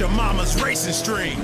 your mama's racing stream.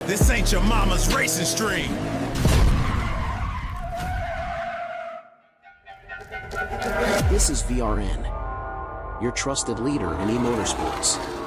This ain't your mama's racing stream. This is VRN, your trusted leader in e-motorsports.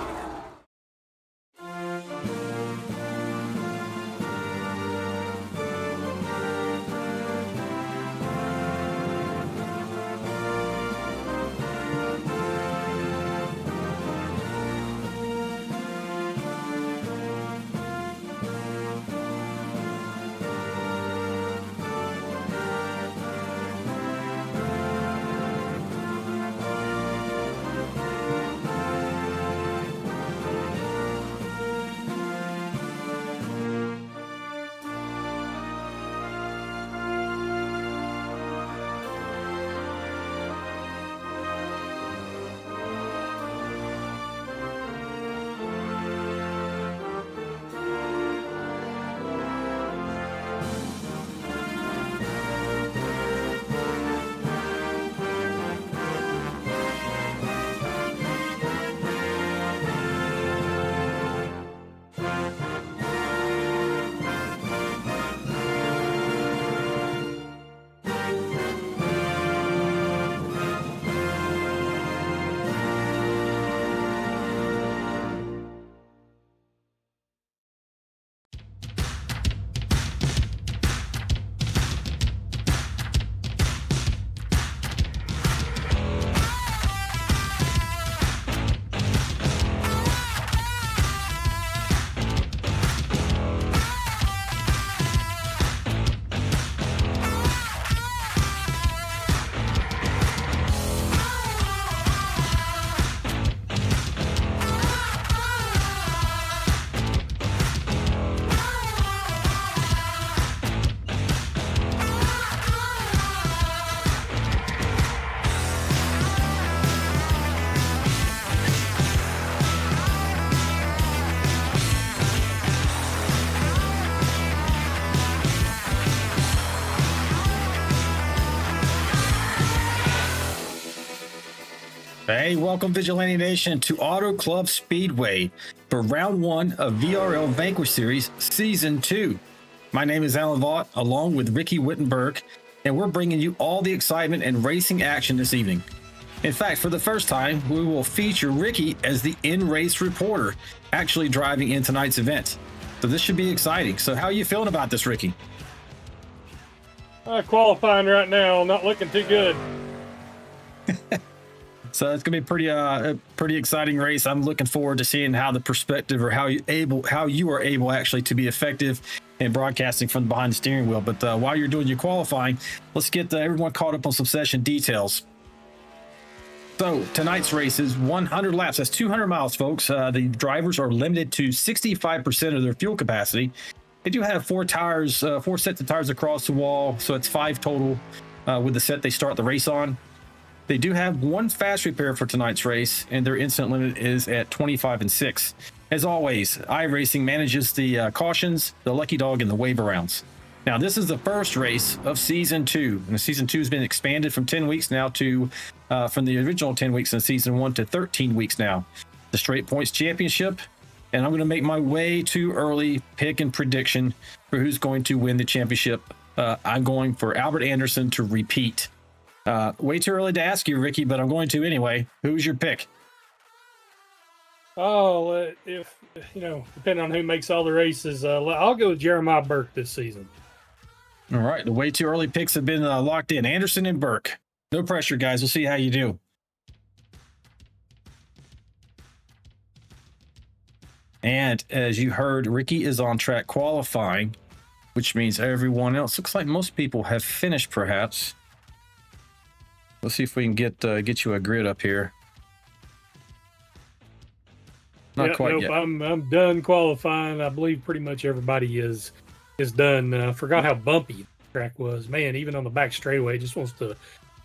Hey, welcome Vigilante Nation to Auto Club Speedway for round 1 of VRL Vanquish Series Season 2. My name is Alan Vaught, along with Ricky Wittenberg, and we're bringing you all the excitement and racing action this evening. In fact, for the first time, we will feature Ricky as the in-race reporter, actually driving in tonight's event. So this should be exciting. So how are you feeling about this, Ricky? Qualifying right now, not looking too good. So it's gonna be a pretty exciting race. I'm looking forward to seeing how the perspective or how you are able actually to be effective in broadcasting from behind the steering wheel. But while you're doing your qualifying, let's get everyone caught up on some session details. So tonight's race is 100 laps. That's 200 miles, folks. The drivers are limited to 65% of their fuel capacity. They do have 4 sets of tires across the wall, so it's 5 total with the set they start the race on. They do have 1 fast repair for tonight's race, and their incident limit is at 25 and 6. As always, iRacing manages the cautions, the lucky dog, and the wave arounds. Now, this is the first race of Season 2, and Season 2 has been expanded from 10 weeks now to, from the original 10 weeks in Season 1 to 13 weeks now. The Straight Points Championship, and I'm going to make my way too early pick and prediction for who's going to win the championship. I'm going for Albert Anderson to repeat. Way too early to ask you, Ricky, but I'm going to anyway. Who's your pick? Oh, if depending on who makes all the races, I'll go with Jeremiah Burke this season. All right, the way too early picks have been locked in. Anderson and Burke. No pressure, guys. We'll see how you do. And as you heard, Ricky is on track qualifying, which means everyone else, looks like most people have finished perhaps. Let's see if we can get you a grid up here. Not quite yet. I'm done qualifying. I believe pretty much everybody is done. Forgot how bumpy the track was. Man, even on the back straightaway, it just wants to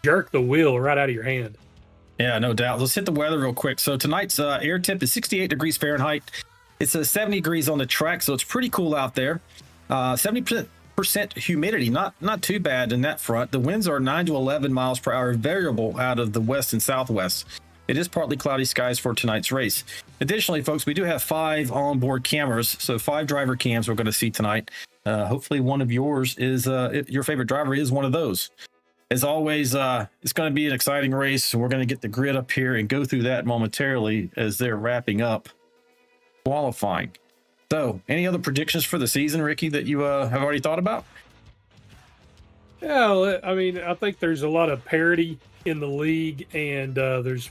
jerk the wheel right out of your hand. Yeah, no doubt. Let's hit the weather real quick. So tonight's air temp is 68 degrees Fahrenheit. It's 70 degrees on the track, so it's pretty cool out there. 70% humidity, not too bad in that front. The winds are 9 to 11 miles per hour, variable out of the west and southwest. It is partly cloudy skies for tonight's race. Additionally, folks, we do have 5 onboard cameras, so 5 driver cams we're going to see tonight. Hopefully one of yours is, your favorite driver is one of those. As always, it's going to be an exciting race, so we're going to get the grid up here and go through that momentarily as they're wrapping up qualifying. So, any other predictions for the season, Ricky, that you have already thought about? Yeah, I mean, I think there's a lot of parity in the league, and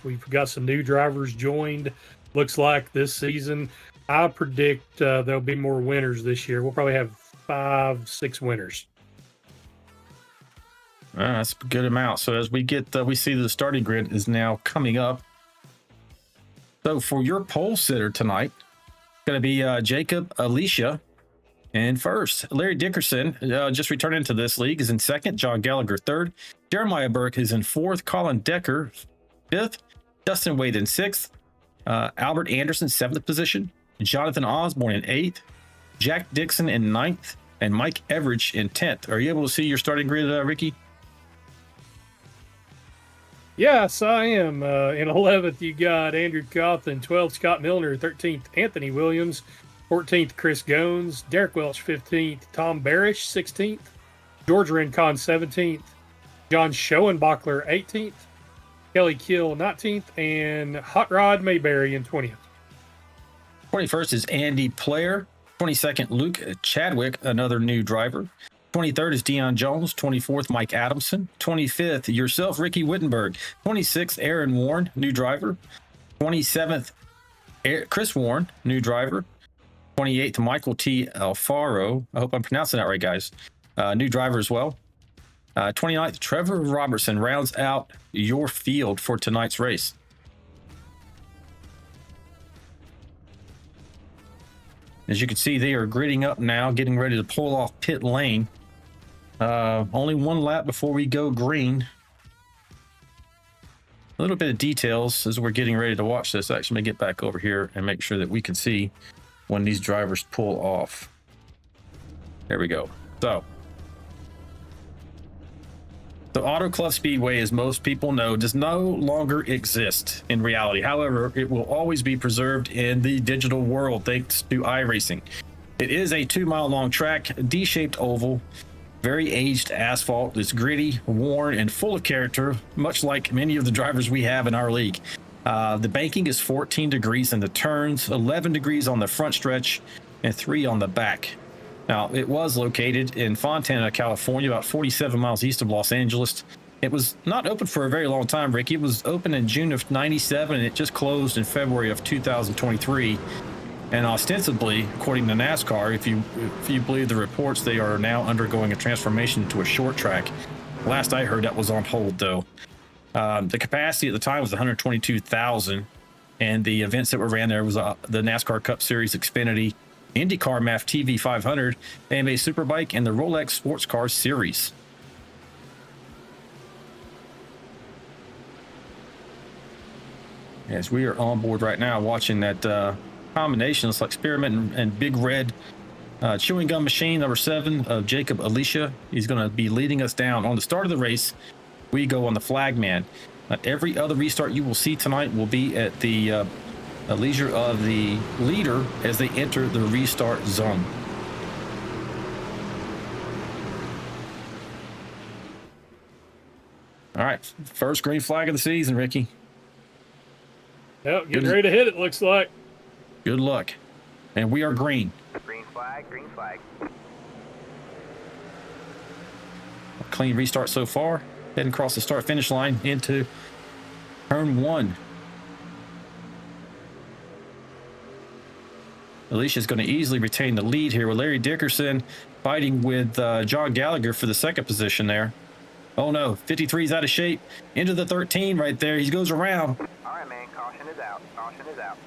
we've got some new drivers joined. Looks like this season, I predict there'll be more winners this year. We'll probably have 5-6 winners. That's a good amount. So as we see the starting grid is now coming up. So for your pole sitter tonight, going to be Jacob Alicia in first. Larry Dickerson, just returning to this league, is in second. John Gallagher third. Jeremiah Burke is in fourth. Colin Decker fifth. Justin Wade in sixth. Albert Anderson seventh position. Jonathan Osborne in eighth. Jack Dixon in ninth. And Mike Everidge in 10th. Are you able to see your starting grid, Ricky? Yes, I am. In 11th, you got Andrew Koth. In 12th, Scott Milner. 13th, Anthony Williams. 14th, Chris Goins. Derek Welch, 15th. Tom Barish, 16th. George Rincon, 17th. John Schoenbachler, 18th. Kelly Kill, 19th. And Hot Rod Mayberry in 20th. 21st is Andy Player. 22nd, Luke Chadwick, another new driver. 23rd is Dion Jones. 24th, Mike Adamson. 25th, yourself, Ricky Wittenberg. 26th, Aaron Warren, new driver. 27th, Chris Warren, new driver. 28th, Michael T. Alfaro. I hope I'm pronouncing that right, guys. New driver as well. 29th, Trevor Robertson rounds out your field for tonight's race. As you can see, they are gridding up now, getting ready to pull off pit lane. Only one lap before we go green. A little bit of details as we're getting ready to watch this. Actually, let me get back over here and make sure that we can see when these drivers pull off. There we go. So The Auto Club Speedway, as most people know, does no longer exist in reality. However, it will always be preserved in the digital world thanks to iRacing. It is a 2-mile long track, D-shaped oval, very aged asphalt. It's gritty, worn, and full of character, much like many of the drivers we have in our league. The banking is 14 degrees in the turns, 11 degrees on the front stretch, and 3 on the back. Now, it was located in Fontana, California, about 47 miles east of Los Angeles. It was not open for a very long time, Ricky. It was open in June of '97, and it just closed in February of 2023. And ostensibly, according to NASCAR, if you believe the reports, they are now undergoing a transformation into a short track. Last I heard, that was on hold, though. The capacity at the time was 122,000, and the events that were ran there was the NASCAR Cup Series Xfinity, IndyCar MAF TV 500, AMA Superbike, and the Rolex Sports Car Series. Yes, we are on board right now watching that combination. It's like Spearmint and Big Red Chewing Gum Machine, number 7 of Jacob Alicia. He's going to be leading us down. On the start of the race, we go on the flagman. Every other restart you will see tonight will be at the leisure of the leader as they enter the restart zone. All right, first green flag of the season, Ricky. Yep, getting ready to hit it, looks like. Good luck. And we are green. Green flag, green flag. Clean restart so far. Heading across the start-finish line into turn 1. Alicia's going to easily retain the lead here with Larry Dickerson fighting with John Gallagher for the second position there. Oh no, 53's out of shape. Into the 13 right there. He goes around. All right, man, caution is out. Caution is out.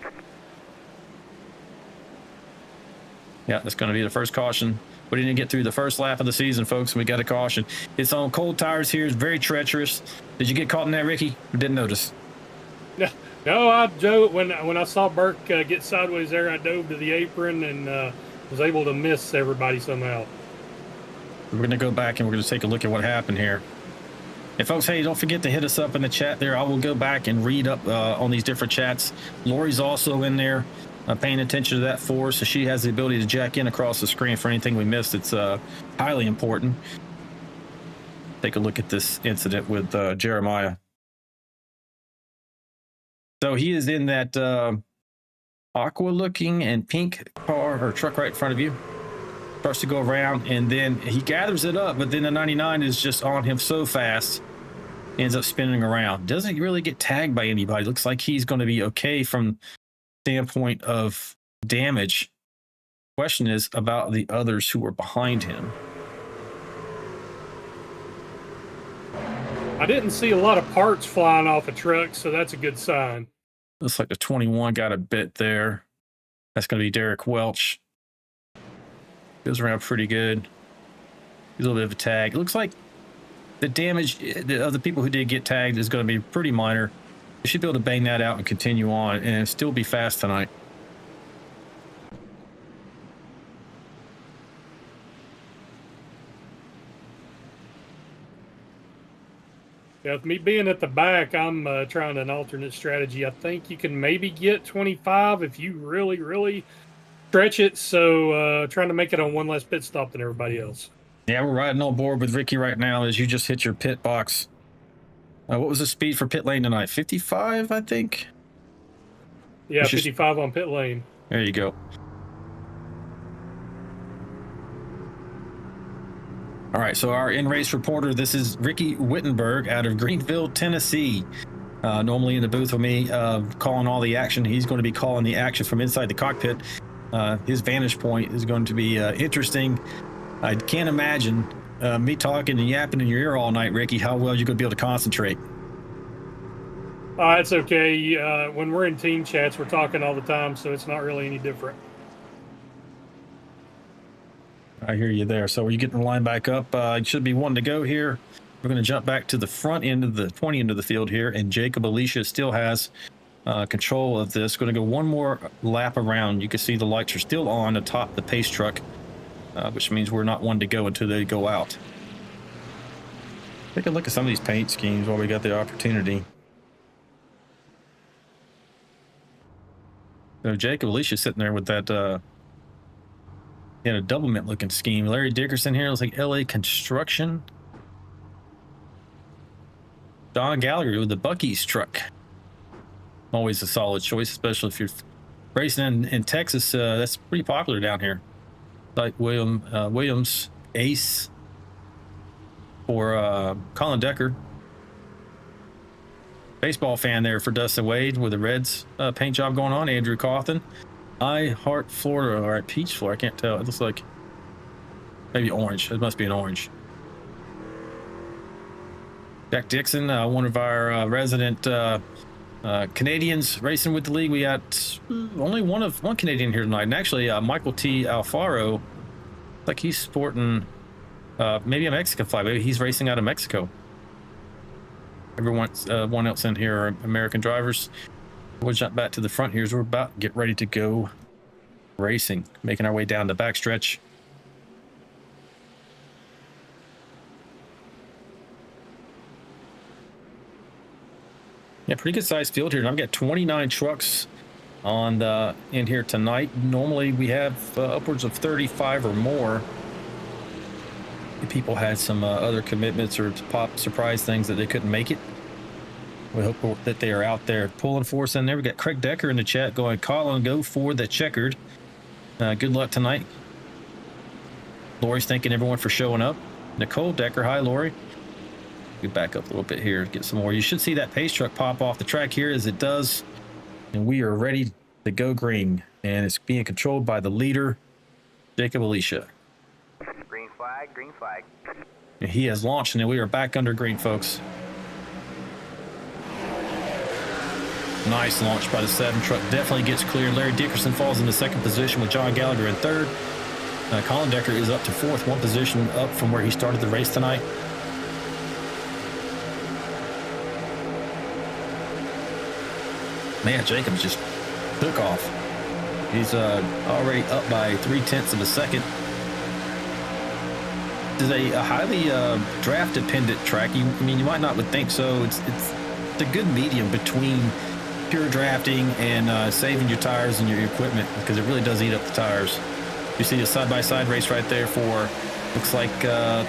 Yeah, that's going to be the first caution. We didn't get through the first lap of the season, folks. We got a caution. It's on cold tires here. It's very treacherous. Did you get caught in that, Ricky? I didn't notice. No, I dove when I saw Burke get sideways there. I dove to the apron and was able to miss everybody somehow. We're going to go back and we're going to take a look at what happened here. And folks, hey, don't forget to hit us up in the chat there. I will go back and read up on these different chats. Lori's also in there paying attention to that for us, so she has the ability to jack in across the screen for anything we missed. It's highly important. Take a look at this incident with Jeremiah. So he is in that aqua-looking and pink car or truck right in front of you. Starts to go around, and then he gathers it up, but then the 99 is just on him so fast, ends up spinning around. Doesn't really get tagged by anybody. Looks like he's going to be okay from standpoint of damage. Question is about the others who are behind him. I didn't see a lot of parts flying off a truck, so that's a good sign. Looks like the 21 got a bit there. That's going to be Derek Welch. Goes around pretty good. A little bit of a tag. It looks like the damage of the people who did get tagged is going to be pretty minor. You should be able to bang that out and continue on and still be fast tonight. Yeah, with me being at the back, I'm trying an alternate strategy. I think you can maybe get 25 if you really, really stretch it. So trying to make it on one less pit stop than everybody else. Yeah, we're riding on board with Ricky right now as you just hit your pit box. What was the speed for pit lane tonight? 55, I think? Yeah, 55 on pit lane. There you go. All right, so our in-race reporter, this is Ricky Wittenberg out of Greenville, Tennessee. Normally in the booth with me, calling all the action. He's going to be calling the action from inside the cockpit. His vantage point is going to be interesting. I can't imagine me talking and yapping in your ear all night, Ricky, how well you're going to be able to concentrate. It's okay. When we're in team chats, we're talking all the time, so it's not really any different. I hear you there. So are you getting the line back up? It should be one to go here. We're going to jump back to the front end of the 20 end of the field here, and Jacob Alicia still has control of this. Going to go one more lap around. You can see the lights are still on atop the pace truck, which means we're not one to go until they go out. Take a look at some of these paint schemes while we got the opportunity. So Jacob Alicia's sitting there with that in a double mint looking scheme. Larry Dickerson here looks like LA Construction. Don Gallagher with the Buc-ee's truck. Always a solid choice, especially if you're racing in Texas. That's pretty popular down here. Like Williams Ace for Colin Decker. Baseball fan there for Dustin Wade with the Reds paint job going on. Andrew Cawthon. I Heart Florida, or peach floor. I can't tell. It looks like maybe orange. It must be an orange. Jack Dixon, one of our resident Canadians racing with the league. We got only one Canadian here tonight, and actually Michael T. Alfaro, like he's sporting maybe a Mexican flag. Maybe he's racing out of Mexico. Everyone else in here are American drivers. We'll jump back to the front here as we're about to get ready to go racing, making our way down the backstretch. Yeah, pretty good sized field here. And I've got 29 trucks on the in here tonight. Normally we have upwards of 35 or more. People had some other commitments or pop surprise things that they couldn't make it. We hope that they are out there pulling for us in there. We got Craig Decker in the chat going, Colin, go for the checkered. Good luck tonight. Lori's thanking everyone for showing up. Nicole Decker, hi Lori. We back up a little bit here, get some more. You should see that pace truck pop off the track here as it does. And we are ready to go green. And it's being controlled by the leader, Jacob Alicia. Green flag, green flag. And he has launched, and we are back under green, folks. Nice launch by the 7 truck. Definitely gets clear. Larry Dickerson falls into second position with John Gallagher in third. Colin Decker is up to fourth, one position up from where he started the race tonight. Man, Jacobs just took off. He's already up by 0.3 of a second. This is a highly draft-dependent track. You might not would think so. It's a good medium between pure drafting and saving your tires and your equipment, because it really does eat up the tires. You see a side-by-side race right there for, looks like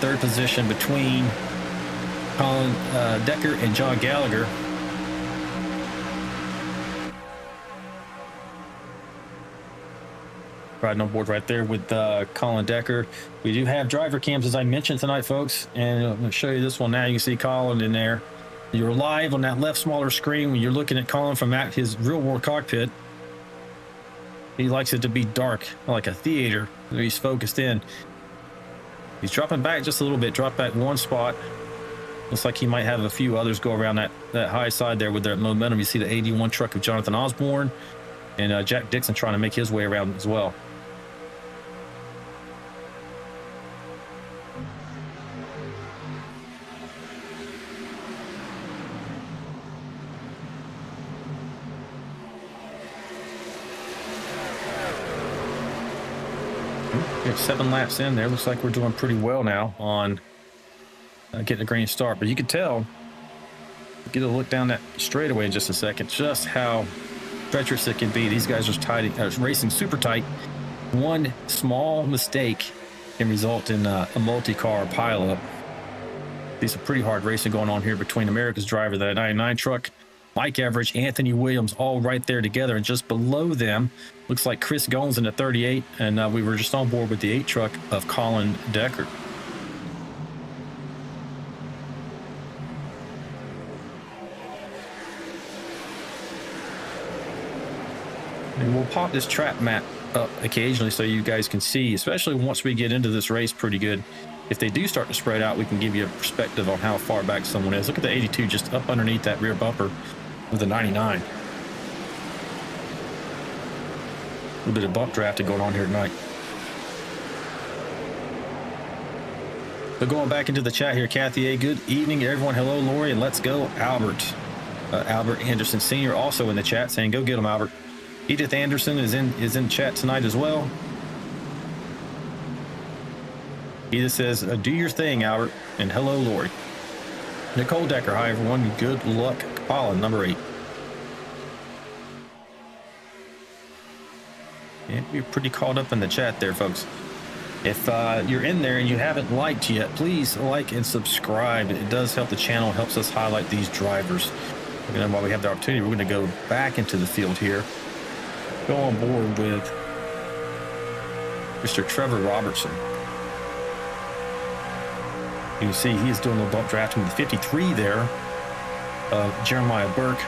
third position between Colin Decker and John Gallagher. Riding on board right there with Colin Decker. We do have driver cams, as I mentioned tonight, folks. And I'm going to show you this one now. You can see Colin in there. You're live on that left smaller screen when you're looking at Colin from his real-world cockpit. He likes it to be dark, like a theater. He's focused in. He's dropping back just a little bit. Drop back one spot. Looks like he might have a few others go around that high side there with their momentum. You see the 81 truck of Jonathan Osborne and Jack Dixon trying to make his way around as well. We're 7 laps in there. Looks like we're doing pretty well now on getting a green start. But you can tell, get a look down that straightaway in just a second, just how treacherous it can be. These guys are racing super tight. One small mistake can result in a multi-car pileup. These are pretty hard racing going on here between America's driver, the 99 truck, Mike Everidge, Anthony Williams, all right there together. And just below them, looks like Chris Goins in the 38. And we were just on board with the 8 truck of Colin Decker. And we'll pop this track map up occasionally so you guys can see, especially once we get into this race pretty good. If they do start to spread out, we can give you a perspective on how far back someone is. Look at the 82 just up underneath that rear bumper of the 99. A little bit of bump drafting going on here tonight. But going back into the chat here, Kathy A. Good evening, everyone. Hello, Lori, and let's go, Albert. Albert Anderson Sr. also in the chat saying, go get him, Albert. Edith Anderson is in chat tonight as well. Edith says, do your thing, Albert, and hello, Lori. Nicole Decker, hi everyone. Good luck, Colin, number 8. And we're pretty caught up in the chat there, folks. If you're in there and you haven't liked yet, please like and subscribe. It does help the channel, helps us highlight these drivers. And while we have the opportunity, we're going to go back into the field here. Go on board with Mr. Trevor Robertson. You can see he is doing a little bump drafting with 53 there of Jeremiah Burke.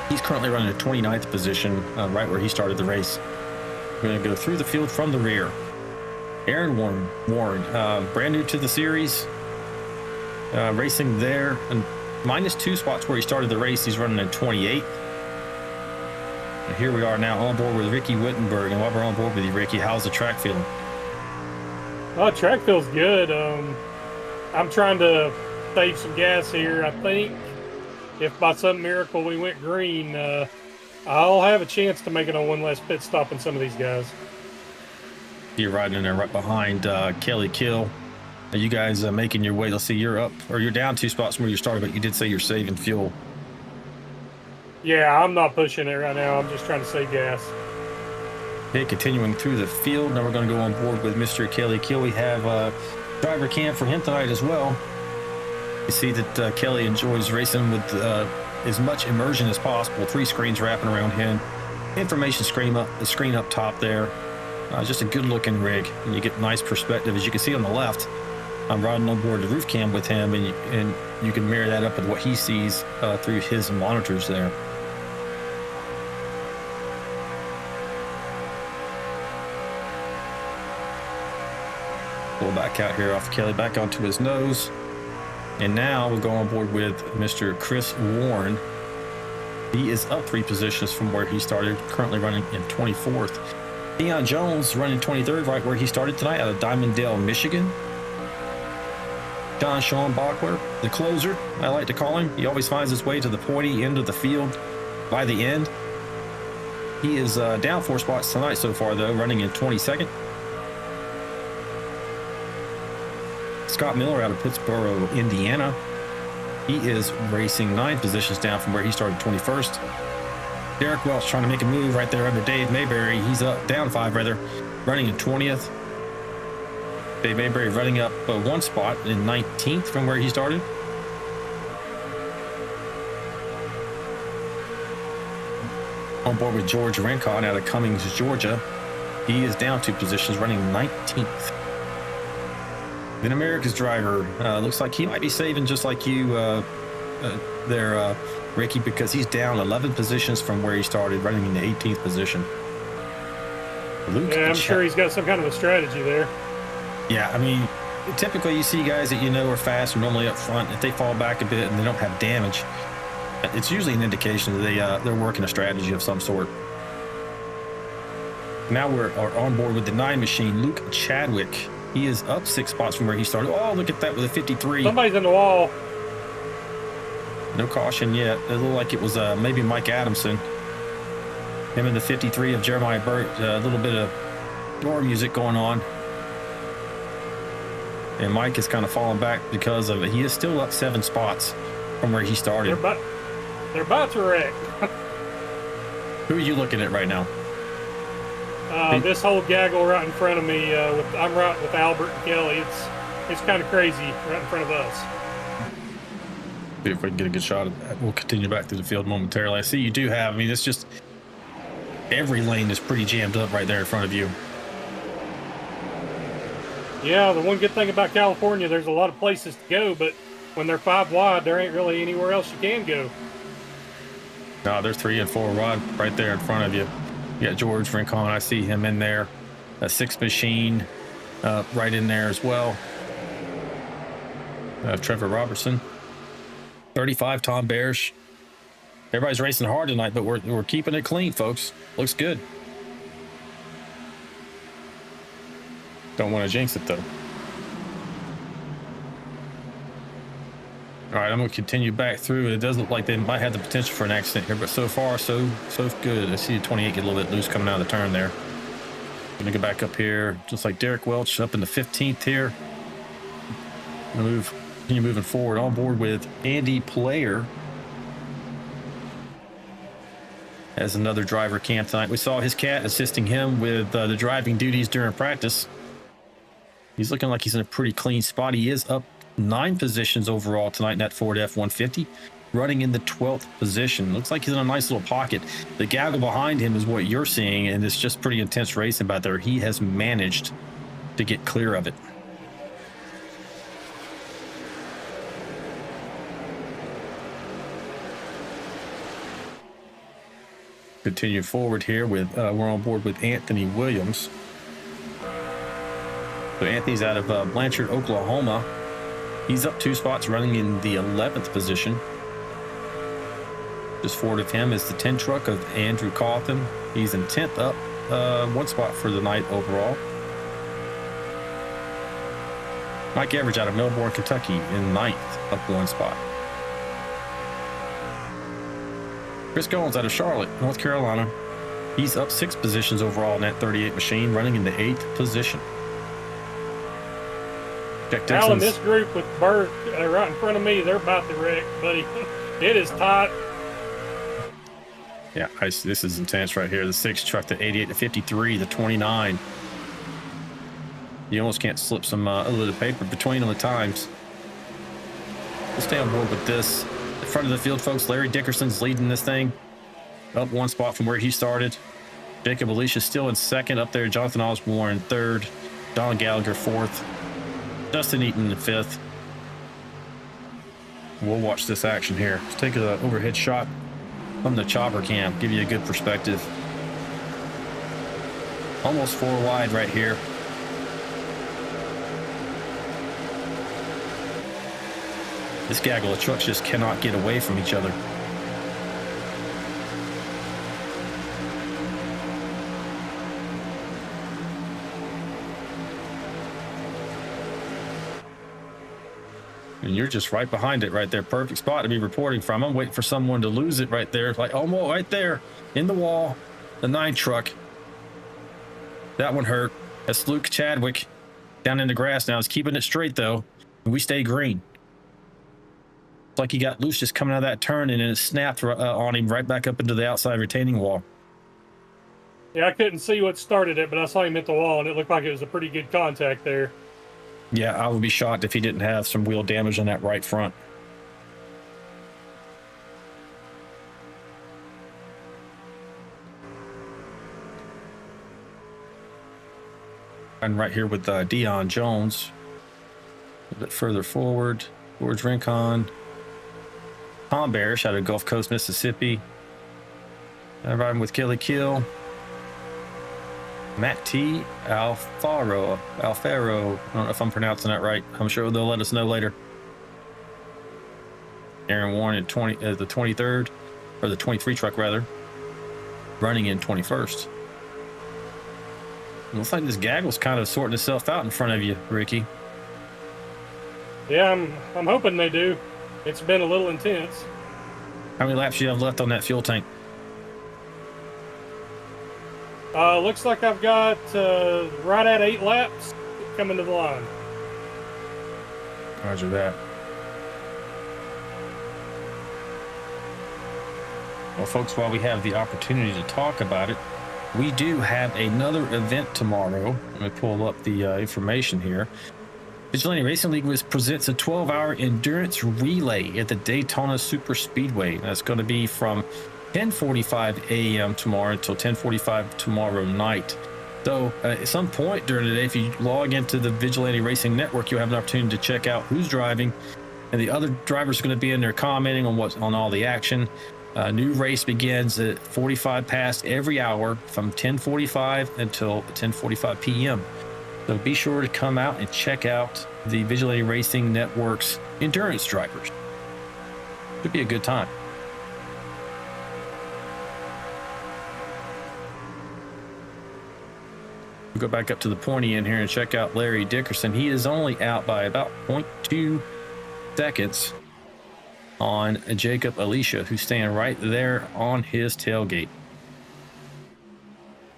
He's currently running a 29th position, right where he started the race. We're going to go through the field from the rear. Aaron Warren, brand new to the series, racing there, and -2 spots where he started the race. He's running in 28th. And here we are now on board with Ricky Wittenberg. And while we're on board with you, Ricky, how's the track feeling? Oh, track feels good. I'm trying to save some gas here. I think if by some miracle we went green, I'll have a chance to make it on one less pit stop than some of these guys. You're riding in there right behind Kelly Kill. Are you guys making your way? Let's see, you're up, or you're down 2 spots from where you started, but you did say you're saving fuel. Yeah, I'm not pushing it right now. I'm just trying to save gas. Okay, continuing through the field. Now we're going to go on board with Mr. Kelly Kill. We have driver cam for him tonight as well. You see that Kelly enjoys racing with as much immersion as possible. 3 screens wrapping around him. Information screen up top there. Just a good looking rig, and you get nice perspective. As you can see on the left, I'm riding on board the roof cam with him, and you can mirror that up with what he sees through his monitors there. Pull back out here off Kelly, back onto his nose. And now we'll go on board with Mr. Chris Warren. He is up 3 positions from where he started, currently running in 24th. Deion Jones running 23rd, right where he started tonight, out of Diamondale, Michigan. John Sean Bachler, the closer, I like to call him. He always finds his way to the pointy end of the field by the end. He is down 4 spots tonight so far, though, running in 22nd. Scott Miller out of Pittsburgh, Indiana. He is racing 9 positions down from where he started 21st. Derek Welch trying to make a move right there under Dave Mayberry. He's down 5 rather, running in 20th. Dave Mayberry running up 1 spot in 19th from where he started. On board with George Rincon out of Cummings, Georgia. He is down 2 positions, running 19th. Then America's driver, looks like he might be saving just like you there, Ricky, because he's down 11 positions from where he started, running in the 18th position. Luke, yeah, I'm sure he's got some kind of a strategy there. Yeah, I mean, typically you see guys that you know are fast, are normally up front. If they fall back a bit and they don't have damage, it's usually an indication that they're working a strategy of some sort. Now we're on board with the 9 machine, Luke Chadwick. He is up 6 spots from where he started. Oh, look at that with a 53. Somebody's in the wall. No caution yet. It looked like it was maybe Mike Adamson. Him and the 53 of Jeremiah Burt. A little bit of door music going on. And Mike is kind of falling back because of it. He is still up 7 spots from where he started. They're about to wreck. Who are you looking at right now? This whole gaggle right in front of me. I'm right with Albert and Kelly. It's kind of crazy right in front of us. See if we can get a good shot of that. We'll continue back through the field momentarily. I see you do have, I mean, it's just every lane is pretty jammed up right there in front of you. Yeah, the one good thing about California, there's a lot of places to go, but when they're 5 wide, there ain't really anywhere else you can go. No, they're 3 and 4 wide right there in front of you. You got George Rincon, I see him in there. A 6 machine right in there as well. Trevor Robertson. 35, Tom Barish. Everybody's racing hard tonight, but we're keeping it clean, folks. Looks good. Don't want to jinx it, though. All right, I'm going to continue back through. It does look like they might have the potential for an accident here, but so far, so good. I see the 28 get a little bit loose coming out of the turn there. Going to go back up here, just like Derek Welch, up in the 15th here. Move Continue moving forward on board with Andy Player as another driver camp tonight. We saw his cat assisting him with the driving duties during practice. He's looking like he's in a pretty clean spot. He is up 9 positions overall tonight in that Ford F-150, running in the 12th position. Looks like he's in a nice little pocket. The gaggle behind him is what you're seeing, and it's just pretty intense racing back there. He has managed to get clear of it. Continue forward here with we're on board with Anthony Williams. So Anthony's out of Blanchard, Oklahoma. He's up 2 spots, running in the 11th position. Just forward of him is the 10 truck of Andrew Cawthon. He's in 10th, up 1 spot for the night overall. Mike Average out of Melbourne, Kentucky in 9th, up 1 spot. Chris Goins out of Charlotte, North Carolina. He's up 6 positions overall in that 38 machine, running in the 8th position. Jack Alan, Dixon's, this group with Bert right in front of me, they're about to wreck, buddy. It is tight. yeah, this is intense right here. The 6 truck, the 88, the 53, the 29. You almost can't slip some a little paper between them at times. We'll stay on board with this. In front of the field, folks, Larry Dickerson's leading this thing. Up 1 spot from where he started. Jacob Alicia still in 2nd up there. Jonathan Osborne 3rd. Don Gallagher 4th. Dustin Eaton in 5th. We'll watch this action here. Let's take an overhead shot from the chopper cam. Give you a good perspective. Almost 4 wide right here. This gaggle of trucks just cannot get away from each other. And you're just right behind it right there. Perfect spot to be reporting from. I'm waiting for someone to lose it right there. Like almost right there in the wall. The 9 truck. That one hurt. That's Luke Chadwick down in the grass now. He's keeping it straight though. And we stay green. It's like he got loose just coming out of that turn, and then it snapped on him right back up into the outside retaining wall. Yeah, I couldn't see what started it, but I saw him hit the wall, and it looked like it was a pretty good contact there. Yeah, I would be shocked if he didn't have some wheel damage on that right front. And right here with Dion Jones. A bit further forward, George Rincon. Tom Barish out of Gulf Coast, Mississippi. Riding with Kelly Kill. Matt T. Alfaro. I don't know if I'm pronouncing that right. I'm sure they'll let us know later. Aaron Warren at the 23rd, or the 23 truck rather, running in 21st. It looks like this gaggle's kind of sorting itself out in front of you, Ricky. Yeah, I'm hoping they do. It's been a little intense. How many laps do you have left on that fuel tank? Looks like I've got right at 8 laps coming to the line. Roger that. Well, folks, while we have the opportunity to talk about it, we do have another event tomorrow. Let me pull up the information here. Vigilante Racing League presents a 12-hour endurance relay at the Daytona Super Speedway. That's going to be from 10:45 a.m. tomorrow until 10:45 tomorrow night. So at some point during the day, if you log into the Vigilante Racing Network, you'll have an opportunity to check out who's driving, and the other drivers are going to be in there commenting on all the action. New race begins at 45 past every hour from 10:45 until 10:45 p.m. So be sure to come out and check out the Vigilante Racing Network's endurance drivers. Should be a good time. We'll go back up to the pointy end here and check out Larry Dickerson. He is only out by about 0.2 seconds on Jacob Alicia, who's staying right there on his tailgate.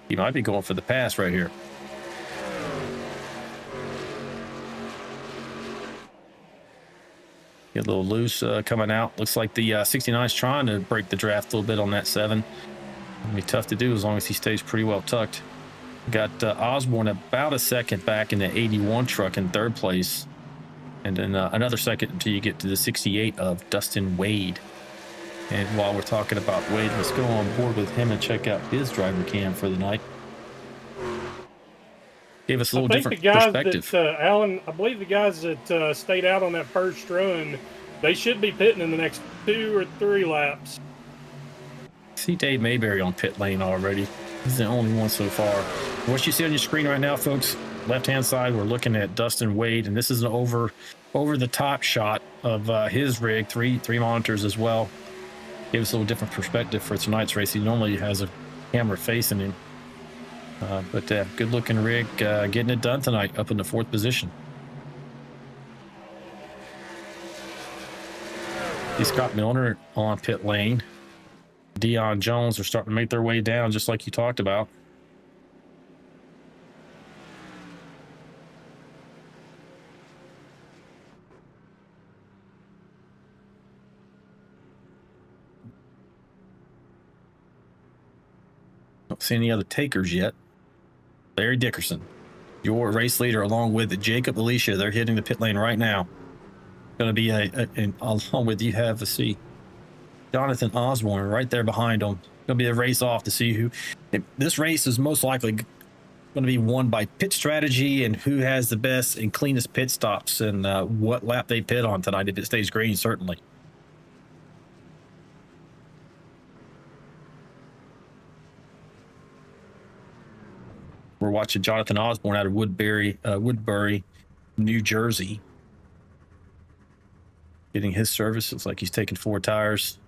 He might be going for the pass right here. Get a little loose coming out. Looks like the 69 is trying to break the draft a little bit on that 7. It'll be tough to do as long as he stays pretty well tucked. Got Osborne about a second back in the 81 truck in 3rd place. And then another second until you get to the 68 of Dustin Wade. And while we're talking about Wade, let's go on board with him and check out his driver cam for the night. Gave us a little different perspective. Alan, I believe the guys that stayed out on that first run, they should be pitting in the next 2 or 3 laps. See Dave Mayberry on pit lane already. He's the only one so far. What you see on your screen right now, folks, left-hand side, we're looking at Dustin Wade, and this is an over-the-top shot of his rig, three monitors as well. Gave us a little different perspective for tonight's race. He normally has a camera facing him. But good-looking rig, getting it done tonight, up in the 4th position. Scott Milner on pit lane. Dion Jones are starting to make their way down, just like you talked about. Don't see any other takers yet. Larry Dickerson, your race leader, along with Jacob Alicia. They're hitting the pit lane right now. Going to be along with you have a see Jonathan Osborne right there behind them. Going to be a race off to see who. This race is most likely going to be won by pit strategy and who has the best and cleanest pit stops and what lap they pit on tonight. If it stays green, certainly. We're watching Jonathan Osborne out of Woodbury, New Jersey. Getting his service. Looks like he's taking 4 tires.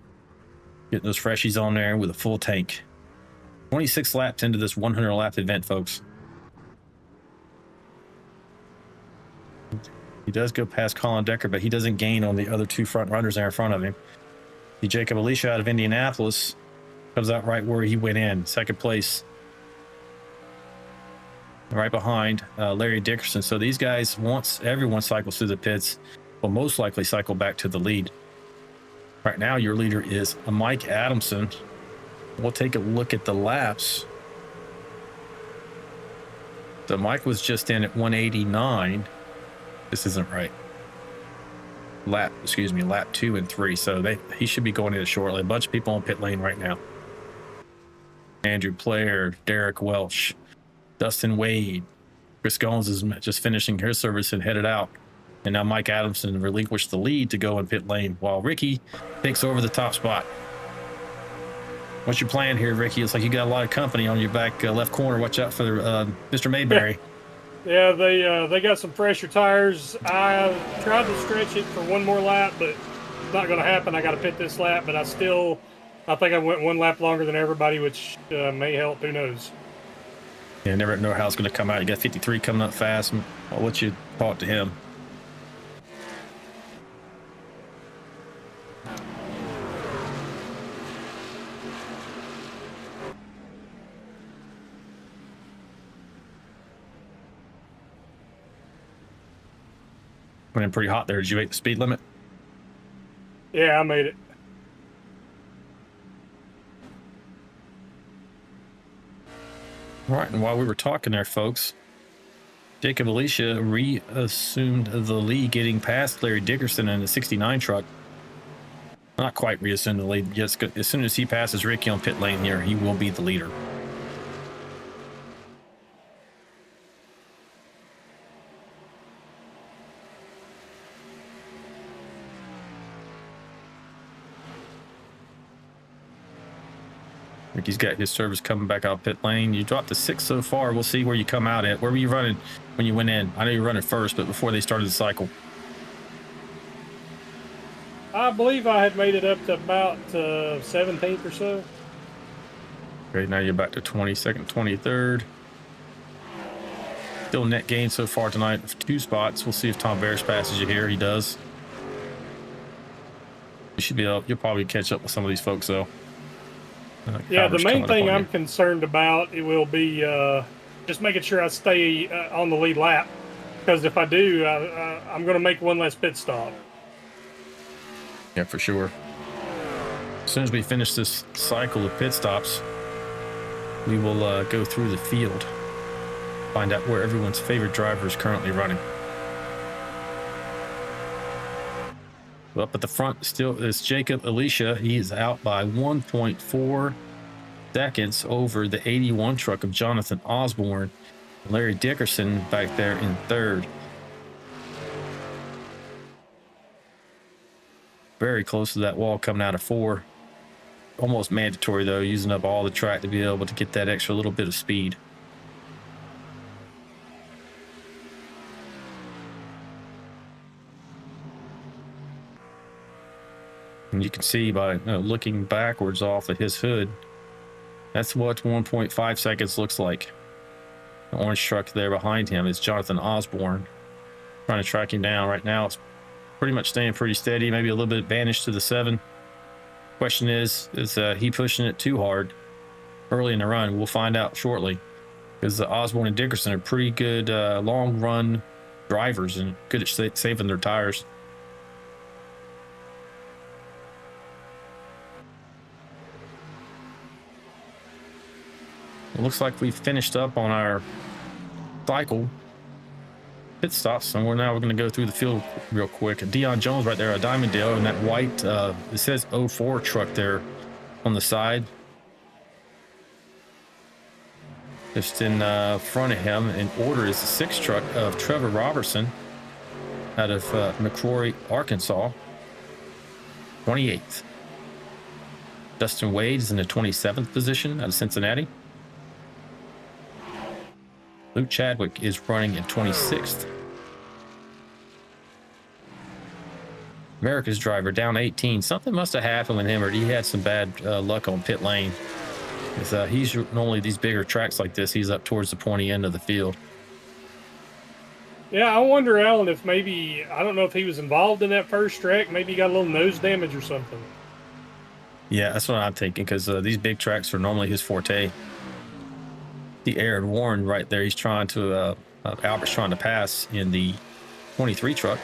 Getting those freshies on there with a full tank. 26 laps into this 100-lap event, folks. He does go past Colin Decker, but he doesn't gain on the other 2 front runners there in front of him. The Jacob Alicia out of Indianapolis comes out right where he went in, 2nd place. Right behind Larry Dickerson. So these guys, once everyone cycles through the pits, will most likely cycle back to the lead. Right now, your leader is Mike Adamson. We'll take a look at the laps. So Mike was just in at 189. This isn't right. Lap 2 and 3. So he should be going in shortly. A bunch of people on pit lane right now. Andrew Player, Derek Welch, Dustin Wade. Chris Goins is just finishing his service and headed out. And now Mike Adamson relinquished the lead to go in pit lane while Ricky takes over the top spot. What's your plan here, Ricky? It's like you got a lot of company on your back left corner. Watch out for Mr. Mayberry. Yeah, they got some fresher tires. I tried to stretch it for 1 more lap, but it's not going to happen. I got to pit this lap, but I think I went 1 lap longer than everybody, which may help. Who knows? Yeah, never know how it's going to come out. You got 53 coming up fast. I'll let you talk to him. Went in pretty hot there. Did you make the speed limit? Yeah, I made it. All right, and while we were talking there, folks, Jacob Alicia reassumed the lead, getting past Larry Dickerson in the 69 truck. Not quite reassumed the lead. Yes, as soon as he passes Ricky on pit lane here, he will be the leader. Ricky's got his service coming back out pit lane. You dropped to 6 so far. We'll see where you come out at. Where were you running when you went in? I know you were running first, but before they started the cycle. I believe I had made it up to about 17th or so. Okay, now you're back to 22nd, 23rd. Still net gain so far tonight of 2 spots. We'll see if Tom Barris passes you here. He does. You should be up. You'll probably catch up with some of these folks, though. Yeah, the main thing I'm concerned about, it will be just making sure I stay on the lead lap. Because if I do, I'm going to make 1 less pit stop. Yeah, for sure. As soon as we finish this cycle of pit stops, we will go through the field, find out where everyone's favorite driver is currently running. Up at the front still is Jacob Alicia. He is out by 1.4 seconds over the 81 truck of Jonathan Osborne. Larry Dickerson back there in third. Very close to that wall coming out of 4. Almost mandatory though, using up all the track to be able to get that extra little bit of speed. And you can see by looking backwards off of his hood, that's what 1.5 seconds looks like. The orange truck there behind him is Jonathan Osborne. Trying to track him down right now. It's pretty much staying pretty steady, maybe a little bit advantage to the 7. Question is he pushing it too hard early in the run? We'll find out shortly, because Osborne and Dickerson are pretty good long run drivers and good at saving their tires. It looks like we've finished up on our cycle pit stops, and we're going to go through the field real quick. Deion Jones right there, a Diamonddale, and that white it says 04 truck there on the side, just in front of him in order is the 6 truck of Trevor Robertson out of McCrory, Arkansas, 28th. Dustin Wade is in the 27th position out of Cincinnati. Luke Chadwick is running in 26th. America's driver down 18. Something must have happened with him, or he had some bad luck on pit lane. He's normally these bigger tracks like this, he's up towards the pointy end of the field. Yeah, I wonder, Alan, if maybe, I don't know if he was involved in that first track. Maybe he got a little nose damage or something. Yeah, that's what I'm thinking, because these big tracks are normally his forte. The Aaron Warren right there, he's trying to Albert's trying to pass in the 23 truck.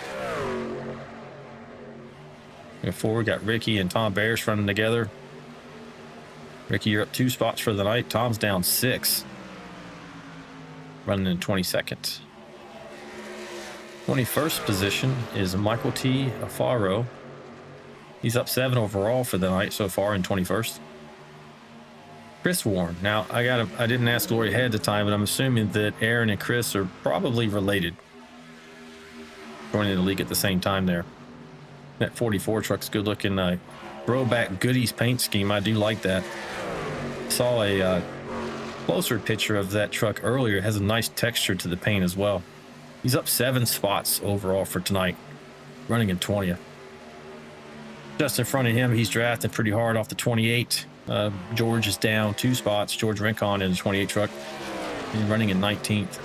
Before we got Ricky and Tom Bears running together. Ricky, you're up 2 spots for the night. Tom's down 6, running in 22nd. 21st position is Michael T. Afaro. He's up 7 overall for the night so far in 21st. Chris Warren. Now, I didn't ask Lori ahead of time, but I'm assuming that Aaron and Chris are probably related, joining the league at the same time there. That 44 truck's good looking throwback goodies paint scheme. I do like that. Saw a closer picture of that truck earlier. It has a nice texture to the paint as well. He's up 7 spots overall for tonight, running in 20th. Just in front of him, he's drafting pretty hard off the 28. George is down 2 spots. George Rincon in the 28 truck. He's running in 19th.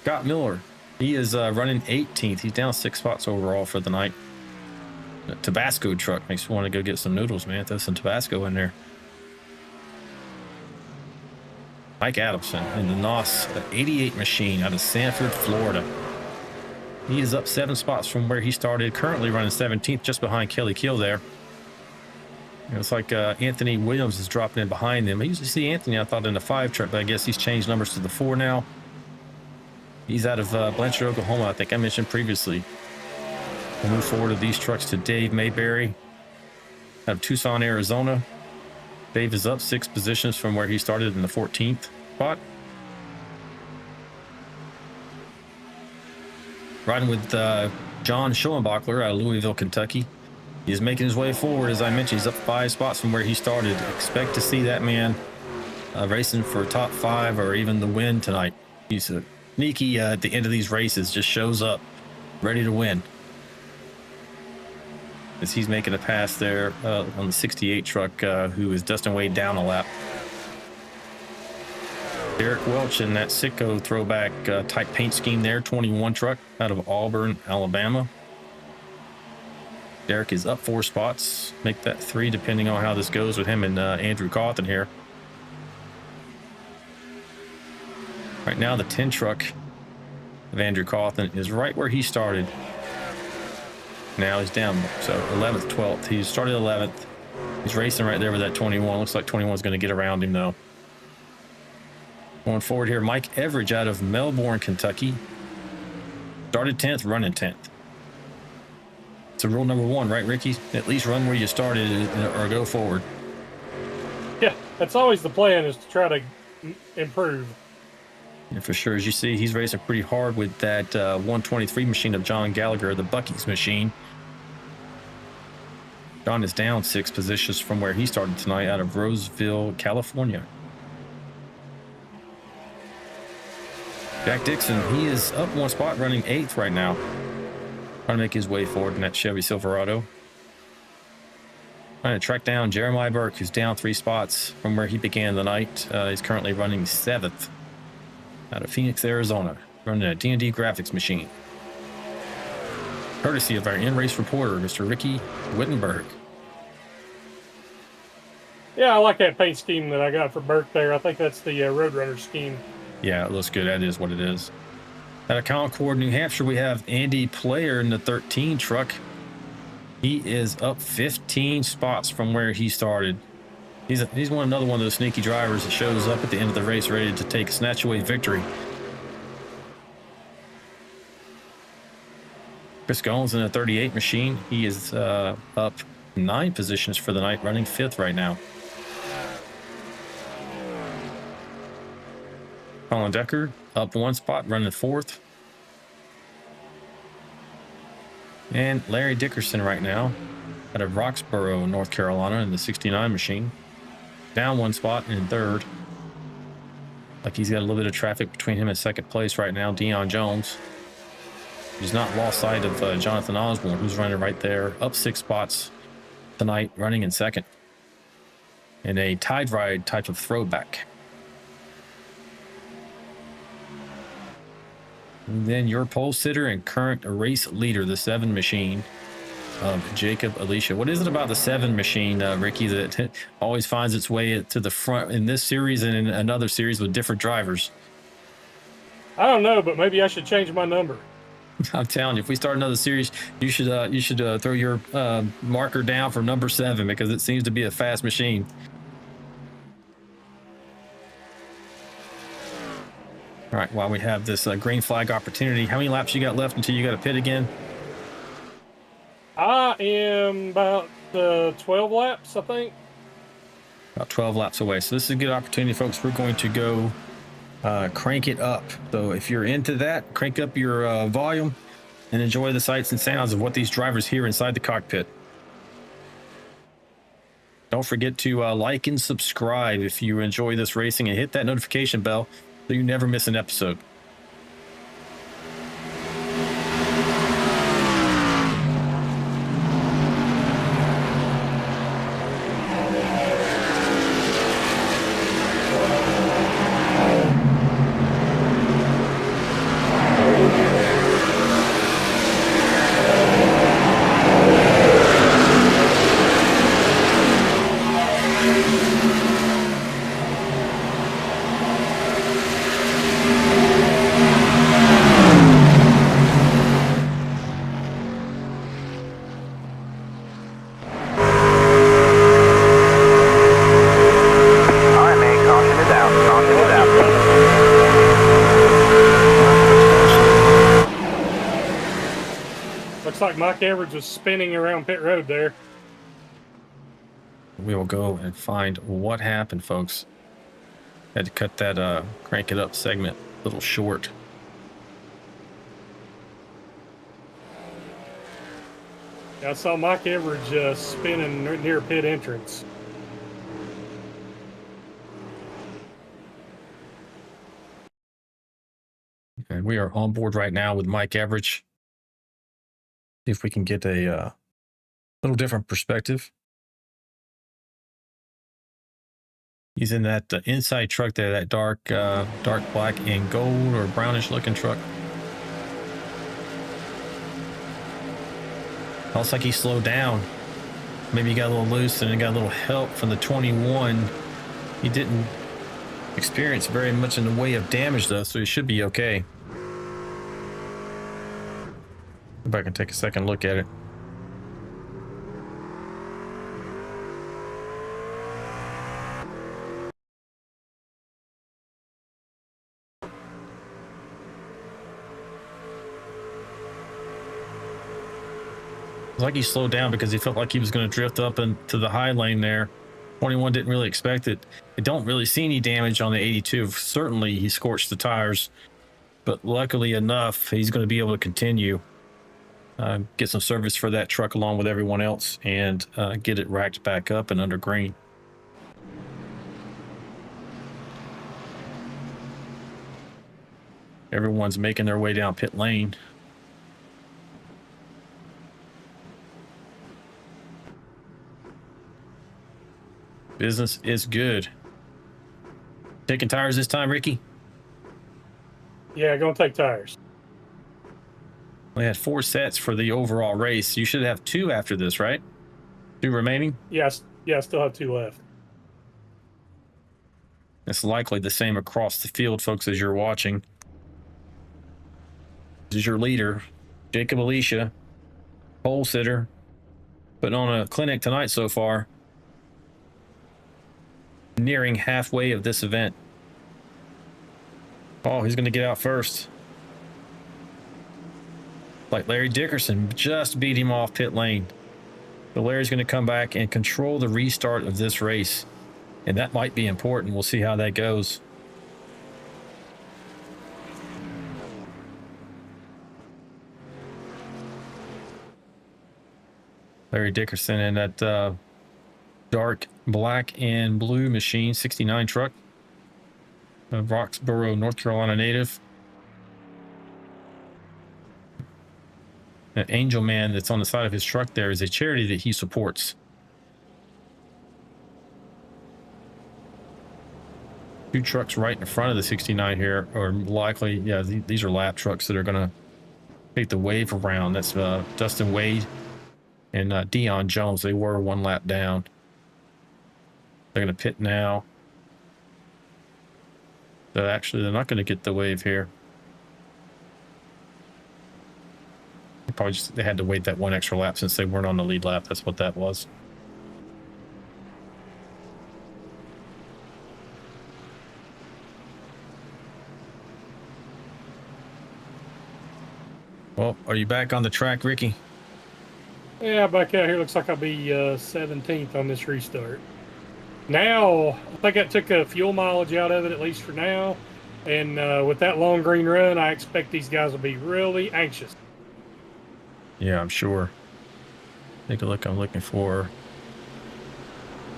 Scott Miller, he is running 18th. He's down 6 spots overall for the night. The Tabasco truck makes me want to go get some noodles, man. Throw some Tabasco in there. Mike Adamson in the NOS 88 machine out of Sanford, Florida. He is up 7 spots from where he started, currently running 17th, just behind Kelly Kill there. It's like Anthony Williams is dropping in behind them. I usually see Anthony, I thought, in the 5 truck, but I guess he's changed numbers to the 4 now. He's out of Blanchard, Oklahoma, I think I mentioned previously. We'll move forward to these trucks to Dave Mayberry out of Tucson, Arizona. Dave is up 6 positions from where he started in the 14th spot. Riding with John Schoenbachler out of Louisville, Kentucky. He's making his way forward. As I mentioned, he's up 5 spots from where he started. Expect to see that man racing for top 5 or even the win tonight. He's sneaky at the end of these races, just shows up ready to win. As he's making a pass there on the 68 truck, who is Dustin Wade down a lap. Derek Welch in that Sitco throwback type paint scheme there, 21 truck out of Auburn, Alabama. Derek is up 4 spots, make that 3 depending on how this goes with him and Andrew Cawthon here. Right now, the 10 truck of Andrew Cawthon is right where he started. Now he's down. So 11th, 12th. He started 11th. He's racing right there with that 21. Looks like 21 is going to get around him though. Going forward here, Mike Everidge out of Melbourne, Kentucky. Started 10th, running 10th. It's a rule number 1, right, Ricky? At least run where you started or go forward. Yeah, that's always the plan, is to try to improve. And for sure, as you see, he's racing pretty hard with that 123 machine of John Gallagher, the Bucky's machine. John is down 6 positions from where he started tonight out of Roseville, California. Jack Dixon, he is up 1 spot, running 8th right now. Trying to make his way forward in that Chevy Silverado. Trying to track down Jeremiah Burke, who's down 3 spots from where he began the night. He's currently running 7th out of Phoenix, Arizona, running a D&D graphics machine. Courtesy of our in-race reporter, Mr. Ricky Wittenberg. Yeah, I like that paint scheme that I got for Burke there. I think that's the Roadrunner scheme. Yeah, it looks good. That is what it is. Out of Concord, New Hampshire, we have Andy Player in the 13 truck. He is up 15 spots from where he started. He's another one of those sneaky drivers that shows up at the end of the race ready to take a snatch away victory. Chris Goins in a 38 machine. He is up 9 positions for the night, running 5th right now. Colin Decker up 1 spot, running 4th. And Larry Dickerson right now out of Roxborough, North Carolina, in the 69 machine. Down 1 spot in 3rd. Like he's got a little bit of traffic between him and 2nd place right now. Deion Jones. He's not lost sight of Jonathan Osborne, who's running right there, up 6 spots tonight, running in 2nd. In a Tide Ride type of throwback. And then your pole sitter and current race leader, the 7 machine of Jacob Alicia. What is it about the 7 machine, Ricky, that always finds its way to the front in this series and in another series with different drivers? I don't know, but maybe I should change my number. I'm telling you, if we start another series, you should throw your marker down for number 7 because it seems to be a fast machine. All right, while we have this green flag opportunity, how many laps you got left until you got to pit again? I am about 12 laps, I think. About 12 laps away. So this is a good opportunity, folks. We're going to go crank it up. So if you're into that, crank up your volume and enjoy the sights and sounds of what these drivers hear inside the cockpit. Don't forget to like and subscribe if you enjoy this racing, and hit that notification bell so you never miss an episode. Like Mike Everidge was spinning around pit road there. We will go and find what happened, folks. Had to cut that crank it up segment a little short. I saw Mike Everidge spinning near pit entrance. And we are on board right now with Mike Everidge. See if we can get a little different perspective. He's in that inside truck there, that dark black and gold or brownish looking truck. Looks like he slowed down. Maybe he got a little loose and got a little help from the 21. He didn't experience very much in the way of damage though, so he should be okay. If I can take a second look at it. It's like he slowed down because he felt like he was going to drift up into the high lane there. 21 didn't really expect it. I don't really see any damage on the 82. Certainly, he scorched the tires, but luckily enough, he's going to be able to continue, get some service for that truck along with everyone else, and get it racked back up and under green. Everyone's making their way down pit lane. Business is good. Taking tires this time, Ricky? Yeah, gonna take tires. We had 4 sets for the overall race. You should have 2 after this, right? 2 remaining? Yes, yeah, I still have 2 left. It's likely the same across the field, folks, as you're watching. This is your leader, Jacob Alicia, pole sitter, putting on a clinic tonight so far. Nearing halfway of this event. Oh, he's going to get out first. Like Larry Dickerson just beat him off pit lane. But Larry's going to come back and control the restart of this race. And that might be important. We'll see how that goes. Larry Dickerson in that dark black and blue machine 69 truck, a Roxborough, North Carolina native. That Angel Man that's on the side of his truck there is a charity that he supports. 2 trucks right in front of the 69 here are likely, yeah, these are lap trucks that are going to take the wave around. That's Dustin Wade and Dion Jones. They were 1 lap down. They're going to pit now. But actually, they're not going to get the wave here. They had to wait that 1 extra lap since they weren't on the lead lap. That's what that was. Well, are you back on the track, Ricky? Yeah, back out here looks like I'll be 17th on this restart. Now, I think I took a fuel mileage out of it, at least for now. And with that long green run, I expect these guys will be really anxious. Yeah, I'm sure. Take a look. I'm looking for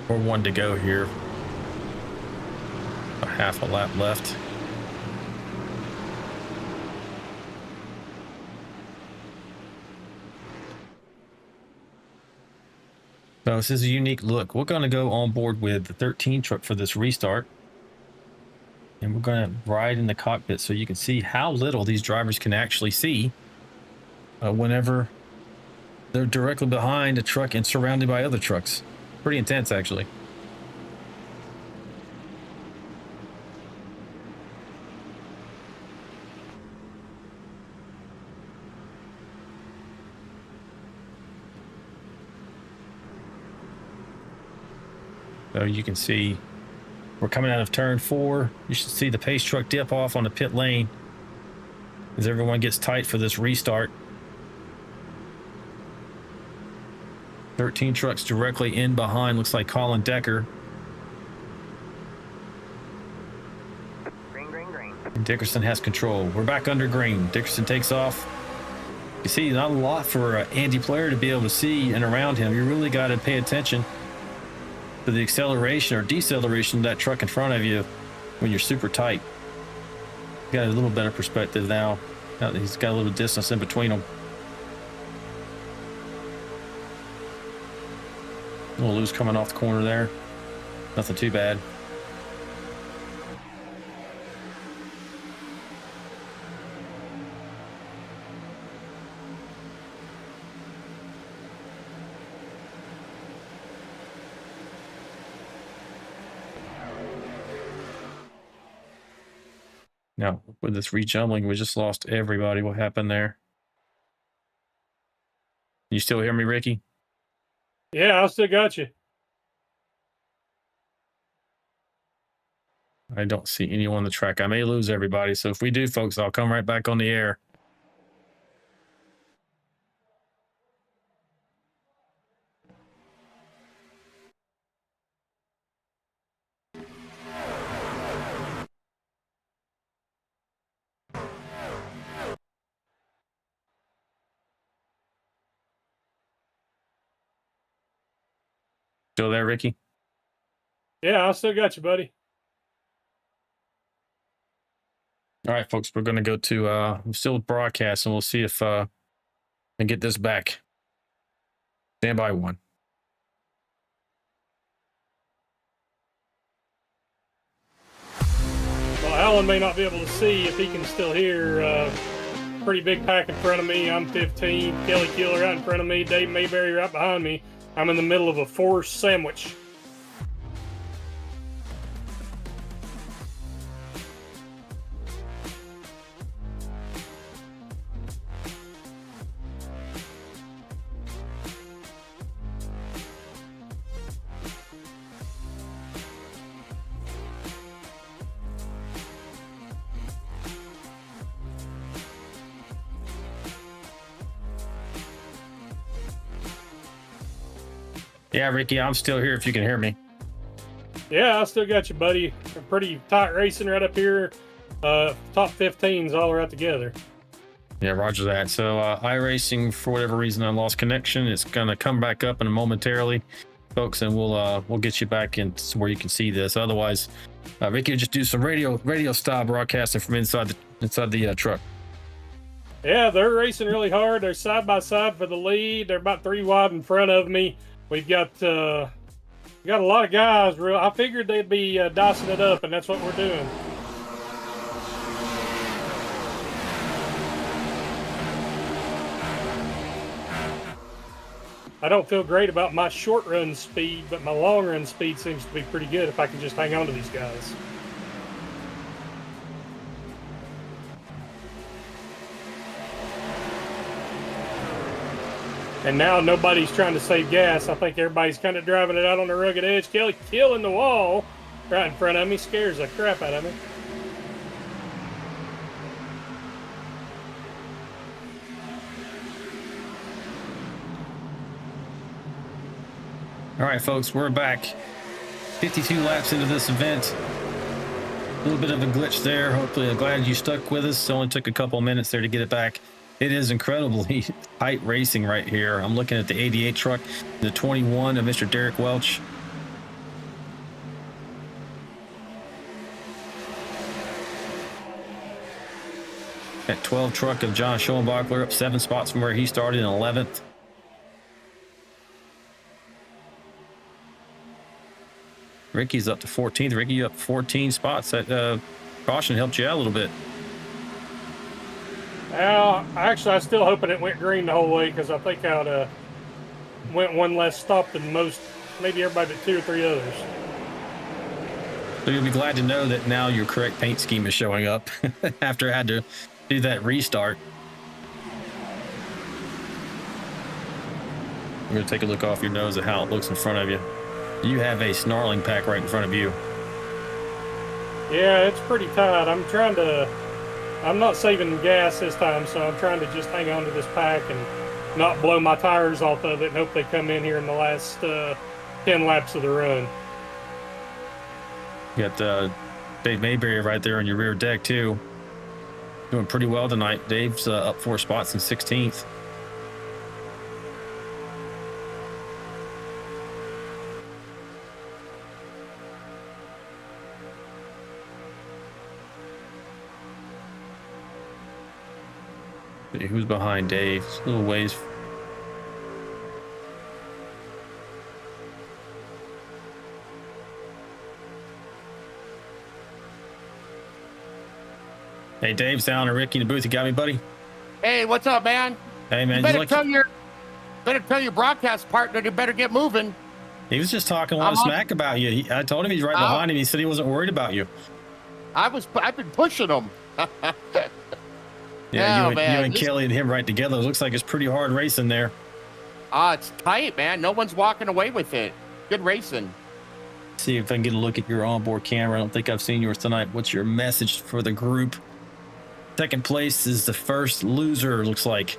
1 to go here. A half a lap left. So this is a unique look. We're going to go on board with the 13 truck for this restart. And we're going to ride in the cockpit so you can see how little these drivers can actually see whenever they're directly behind a truck and surrounded by other trucks. Pretty intense, actually. So you can see we're coming out of turn 4. You should see the pace truck dip off on the pit lane as everyone gets tight for this restart. 13 trucks directly in behind. Looks like Colin Decker. Green, green, green. And Dickerson has control. We're back under green. Dickerson takes off. You see, not a lot for Andy Player to be able to see and around him. You really got to pay attention to the acceleration or deceleration of that truck in front of you when you're super tight. You got a little better perspective now. He's got a little distance in between them. A little loose coming off the corner there. Nothing too bad. Now, with this rejumbling, we just lost everybody. What happened there? You still hear me, Ricky? Yeah, I still got you. I don't see anyone on the track. I may lose everybody. So if we do, folks, I'll come right back on the air. Still there, Ricky? Yeah, I still got you, buddy. All right, folks, we're going to go to I'm still broadcasting. We'll see if I can get this back. Stand by one. Well, Alan may not be able to see if he can still hear. Pretty big pack in front of me. I'm 15. Kelly Keeler right in front of me. Dave Mayberry right behind me. I'm in the middle of a forced sandwich. Yeah, Ricky, I'm still here if you can hear me. Yeah, I still got you, buddy. We're pretty tight racing right up here. Top 15s all right together. Yeah, roger that. So iRacing, for whatever reason, I lost connection. It's going to come back up in momentarily, folks, and we'll get you back in where you can see this. Otherwise, Ricky will just do some radio style broadcasting from inside the truck. Yeah, they're racing really hard. They're side by side for the lead. They're about 3 wide in front of me. We've got a lot of guys. I figured they'd be dicing it up, and that's what we're doing. I don't feel great about my short run speed, but my long run speed seems to be pretty good if I can just hang on to these guys. And now nobody's trying to save gas. I think everybody's kind of driving it out on the rugged edge. Kelly killing the wall right in front of me. Scares the crap out of me. All right, folks, we're back. 52 laps into this event. A little bit of a glitch there. Hopefully, I'm glad you stuck with us. It only took a couple of minutes there to get it back. It is incredibly tight racing right here. I'm looking at the 88 truck, the 21 of Mr. Derek Welch. That 12 truck of John Schoenbachler up 7 spots from where he started in 11th. Ricky's up to 14th. Ricky, you up 14 spots. That caution helped you out a little bit. Well, actually, I'm still hoping it went green the whole way because I think I would have went one less stop than most, maybe everybody but 2 or 3 others. So you'll be glad to know that now your correct paint scheme is showing up after I had to do that restart. I'm going to take a look off your nose at how it looks in front of you. You have a snarling pack right in front of you. Yeah, it's pretty tight. I'm not saving gas this time, so I'm trying to just hang on to this pack and not blow my tires off of it and hope they come in here in the last 10 laps of the run. You got Dave Mayberry right there on your rear deck, too. Doing pretty well tonight. Dave's up 4 spots in 16th. Who's behind Dave? A little ways. Hey, Dave, Sal, and Ricky in the booth. You got me, buddy? Hey, what's up, man? Hey, man. You better tell your broadcast partner to better get moving. He was just talking a lot of smack about you. I told him he's right behind him. He said he wasn't worried about you. I've been pushing him. Yeah, you and Kelly and him right together. It looks like it's pretty hard racing there. It's tight, man. No one's walking away with it. Good racing. See if I can get a look at your onboard camera. I don't think I've seen yours tonight. What's your message for the group? Second place is the first loser, looks like.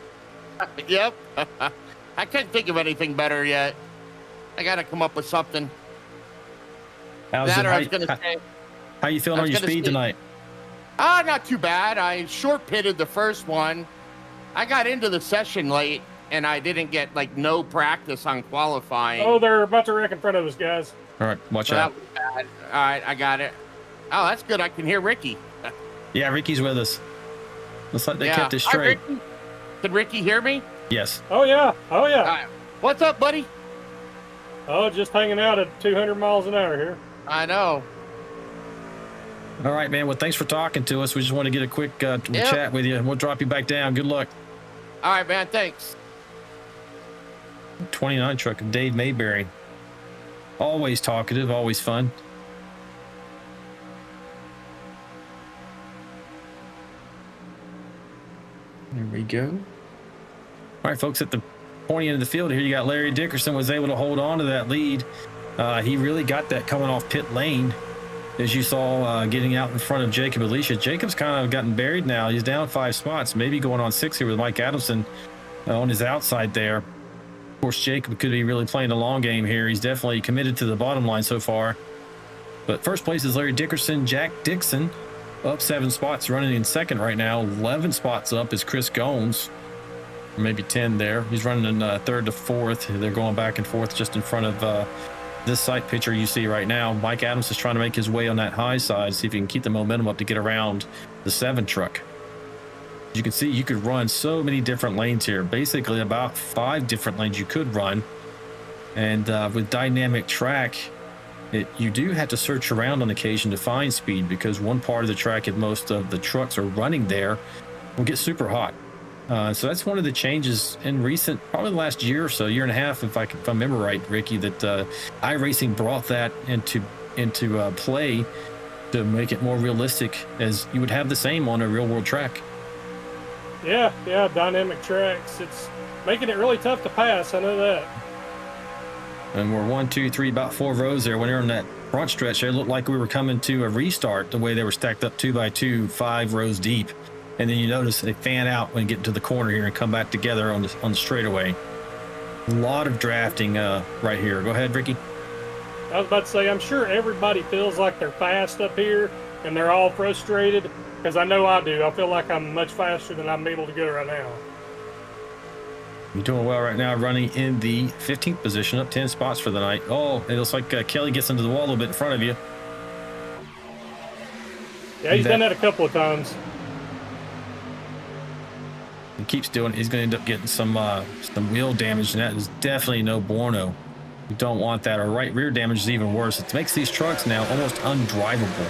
Yep. I can't think of anything better yet. I got to come up with something. How you feeling on your speed tonight? Not too bad. I short pitted the first one. I got into the session late, and I didn't get like no practice on qualifying. Oh, they're about to wreck in front of us, guys. All right, watch So out. that was bad. All right, I got it. Oh, that's good. I can hear Ricky. Yeah, Ricky's with us. Looks like they Yeah. kept it Hi, straight. Ricky. Can Ricky hear me? Yes. Oh, yeah. Oh, yeah. All right. What's up, buddy? Oh, just hanging out at 200 miles an hour here. I know. All right, man. Well, thanks for talking to us. We just want to get a quick chat with you, and we'll drop you back down. Good luck. All right, man. Thanks. 29 truck of Dave Mayberry. Always talkative, always fun. There we go. All right, folks, at the pointy end of the field here, you got Larry Dickerson was able to hold on to that lead. He really got that coming off pit lane, as you saw, getting out in front of Jacob Alicia. Jacob's kind of gotten buried now. He's down 5 spots, maybe going on 6 here with Mike Adamson on his outside there. Of course, Jacob could be really playing the long game here. He's definitely committed to the bottom line so far. But first place is Larry Dickerson. Jack Dixon up 7 spots, running in second right now. 11 spots up is Chris Gomes, or maybe 10 there. He's running in third to fourth. They're going back and forth just in front of this sight picture you see right now. Mike Adams is trying to make his way on that high side, see if he can keep the momentum up to get around the 7 truck. As you can see, you could run so many different lanes here. Basically about 5 different lanes you could run. And with dynamic track, you do have to search around on occasion to find speed, because one part of the track, if most of the trucks are running there, will get super hot. So that's one of the changes in recent, probably the last year or so, year and a half, if I remember right, Ricky, that iRacing brought that into play to make it more realistic, as you would have the same on a real world track. Yeah, dynamic tracks. It's making it really tough to pass. I know that. And we're 1, 2, 3, about 4 rows there. When you're on that front stretch, it looked like we were coming to a restart, the way they were stacked up 2 by 2, 5 rows deep. And then you notice they fan out when you get into the corner here and come back together on the straightaway. A lot of drafting right here. Go ahead, Ricky. I was about to say, I'm sure everybody feels like they're fast up here, and they're all frustrated, because I know I do. I feel like I'm much faster than I'm able to go right now. You're doing well right now, running in the 15th position, up 10 spots for the night. Oh, it looks like Kelly gets into the wall a little bit in front of you. Yeah, he's done that a couple of times. He keeps doing it. He's going to end up getting some wheel damage, and that is definitely no bueno. You don't want that. Or right rear damage is even worse. It makes these trucks now almost undrivable.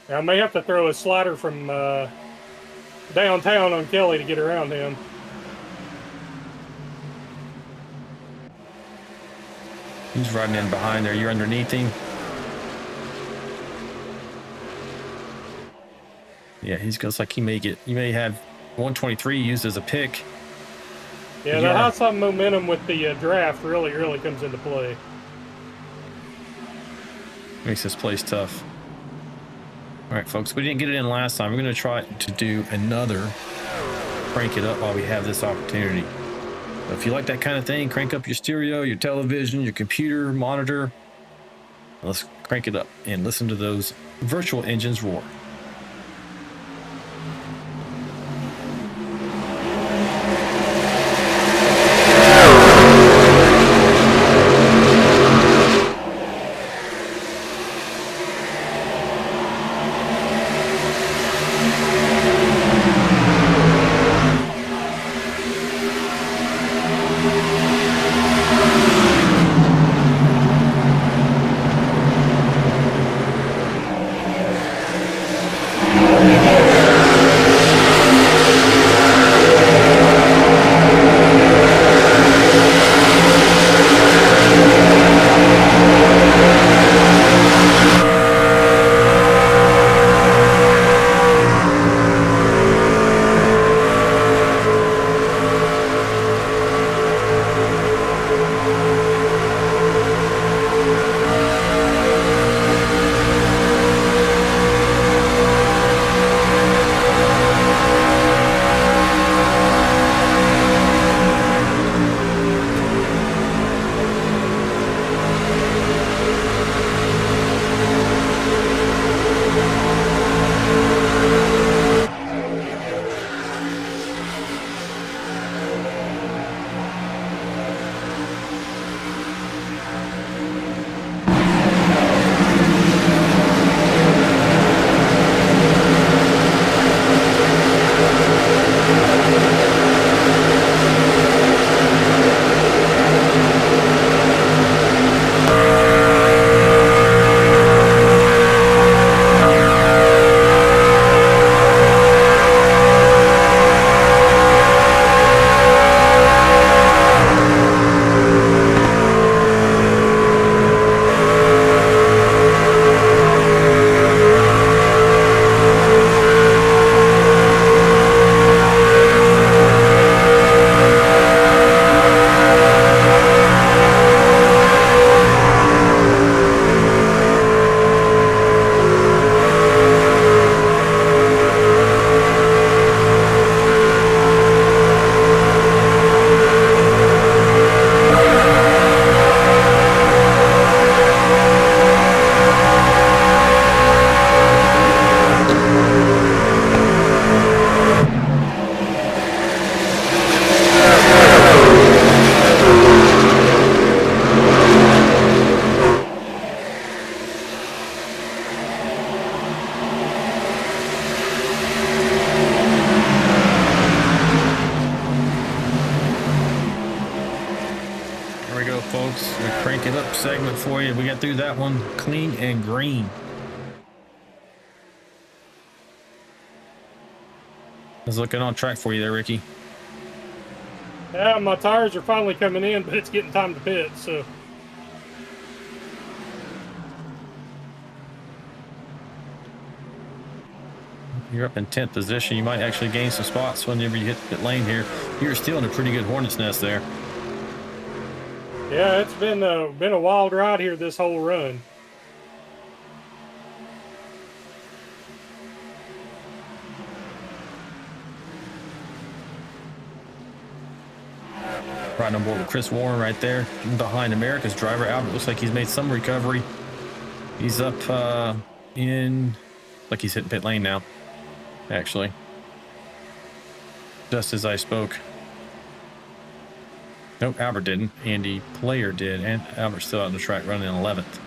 I may have to throw a slider from downtown on Kelly to get around him. He's riding in behind there. You're underneath him. Yeah, he goes like he may have 123 used as a pick. Yeah, the high side momentum with the draft really comes into play. Makes this place tough. All right, folks, we didn't get it in last time. We're going to try to do another crank it up while we have this opportunity. So if you like that kind of thing, crank up your stereo, your television, your computer, monitor. Let's crank it up and listen to those virtual engines roar. Pick it up segment for you. We got through that one clean and green. How's it looking on track for you there, Ricky? Yeah, my tires are finally coming in, but it's getting time to pit, so. You're up in 10th position. You might actually gain some spots whenever you hit the pit lane here. You're still in a pretty good hornet's nest there. Yeah, it's been a wild ride here this whole run. Right on board with Chris Warren right there behind America's driver. Albert looks like he's made some recovery. He's up in, like he's hitting pit lane now, actually. Just as I spoke. Nope, Albert didn't. Andy Player did, and Albert's still out on the track running in 11th.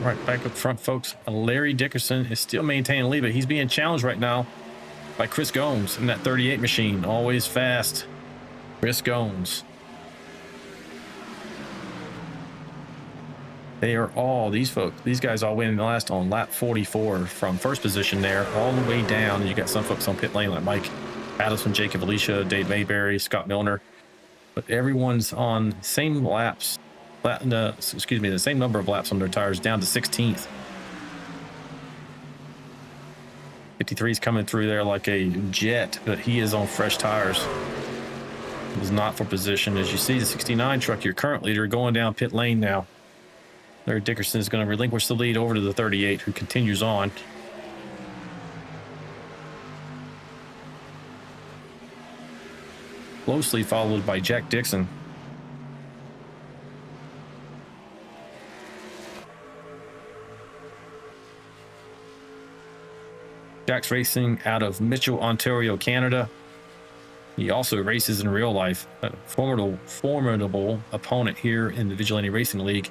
Right back up front, folks. Larry Dickerson is still maintaining the lead, but he's being challenged right now by Chris Gomes in that 38 machine. Always fast. Chris Gomes. They are all, these folks, these guys all win in the last on lap 44 from first position there all the way down. And you got some folks on pit lane like Mike Addison, Jacob Alicia, Dave Mayberry, Scott Milner. But everyone's on same laps. The same number of laps on their tires, down to 16th. 53 is coming through there like a jet, but he is on fresh tires. It was not for position. As you see, the 69 truck, your current leader, going down pit lane now. Larry Dickerson is going to relinquish the lead over to the 38, who continues on. Closely followed by Jack Dixon. Jack's racing out of Mitchell, Ontario, Canada. He also races in real life. A formidable opponent here in the Vigilante Racing League.